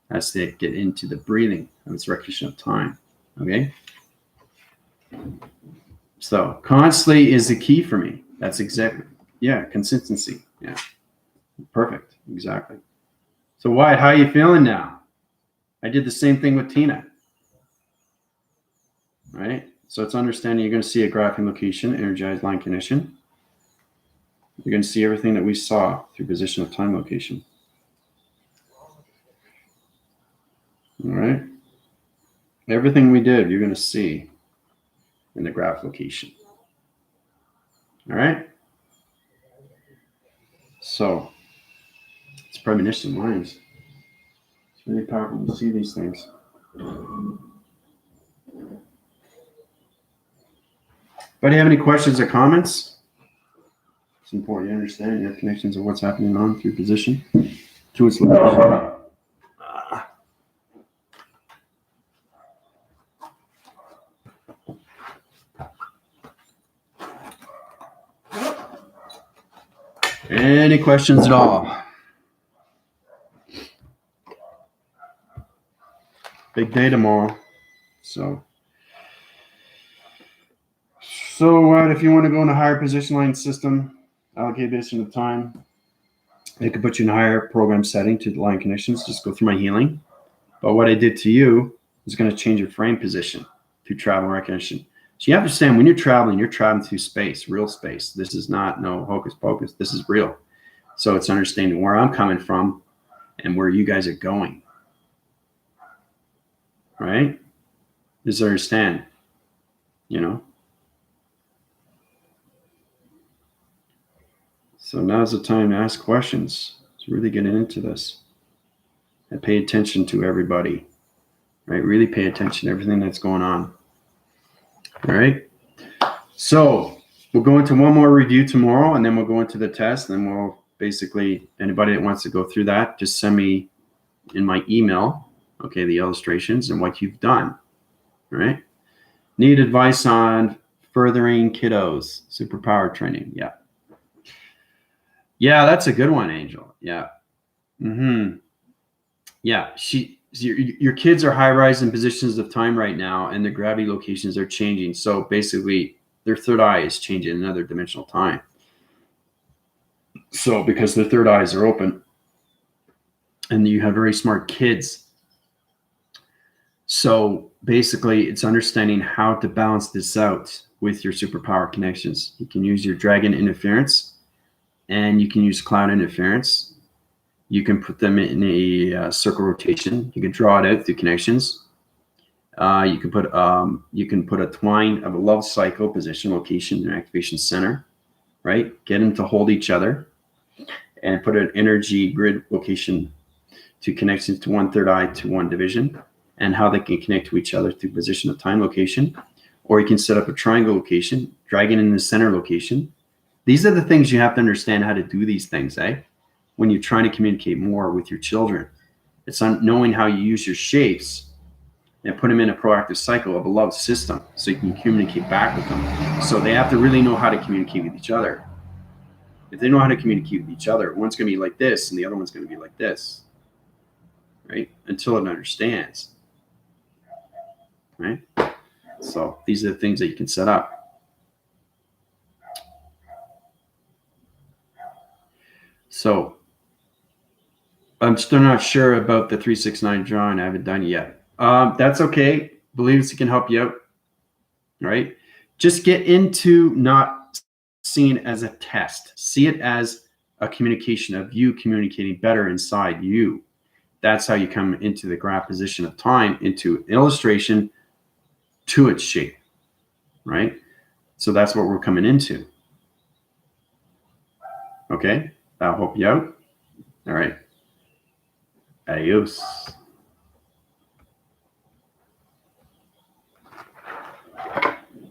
as they get into the breathing of its recognition of time. Okay. So constantly is the key for me. That's exactly, yeah, consistency. Yeah. Perfect. Exactly. So Wyatt, how are you feeling now? I did the same thing with Tina. Right? So it's understanding you're going to see a graphing location, energized line connection. You're going to see everything that we saw through position of time location. All right? Everything we did, you're going to see in the graph location. All right? So it's premonition lines. It's really powerful to see these things. But do you have any questions or comments? It's important to understand your connections of what's happening on through position to its location. Any questions at all? Big day tomorrow. So what if you want to go in a higher position line system, allocate this in the time, it could put you in a higher program setting to the line connections, just go through my healing. But what I did to you is going to change your frame position to travel recognition. So you have to understand when you're traveling through space, real space. This is not no hocus pocus. This is real. So it's understanding where I'm coming from and where you guys are going. Right? Just understand, you know? So now's the time to ask questions. It's really getting into this. And pay attention to everybody. Right? Really pay attention to everything that's going on. All right? So we'll go into one more review tomorrow, and then we'll go into the test, and then we'll basically, anybody that wants to go through that, just send me in my email, okay, the illustrations and what you've done. right? Need advice on furthering kiddos, superpower training. Yeah. Yeah, that's a good one, Angel. Yeah. Yeah. Your kids are high rise in positions of time right now, and their gravity locations are changing. So basically, their third eye is changing in another dimensional time. So because their third eyes are open, and you have very smart kids. So basically, it's understanding how to balance this out with your superpower connections. You can use your dragon interference, and you can use cloud interference. You can put them in a circle rotation. You can draw it out through connections. You can put a twine of a love cycle position, location, and activation center, right? Get them to hold each other, and put an energy grid location to connections to one third eye to one division, and how they can connect to each other through position of time location. Or you can set up a triangle location, dragon in the center location. These are the things you have to understand how to do these things, when you're trying to communicate more with your children. It's on knowing how you use your shapes and put them in a proactive cycle of a love system so you can communicate back with them. So they have to really know how to communicate with each other. If they know how to communicate with each other, one's going to be like this and the other one's going to be like this, right? Until it understands, right? So these are the things that you can set up. So I'm still not sure about the 369 drawing. I haven't done it yet. That's okay. Believes it can help you out, right? Just get into not seeing it as a test. See it as a communication of you communicating better inside you. That's how you come into the graph position of time, into illustration to its shape, right? So that's what we're coming into. Okay, that'll help you out. All right. Adios.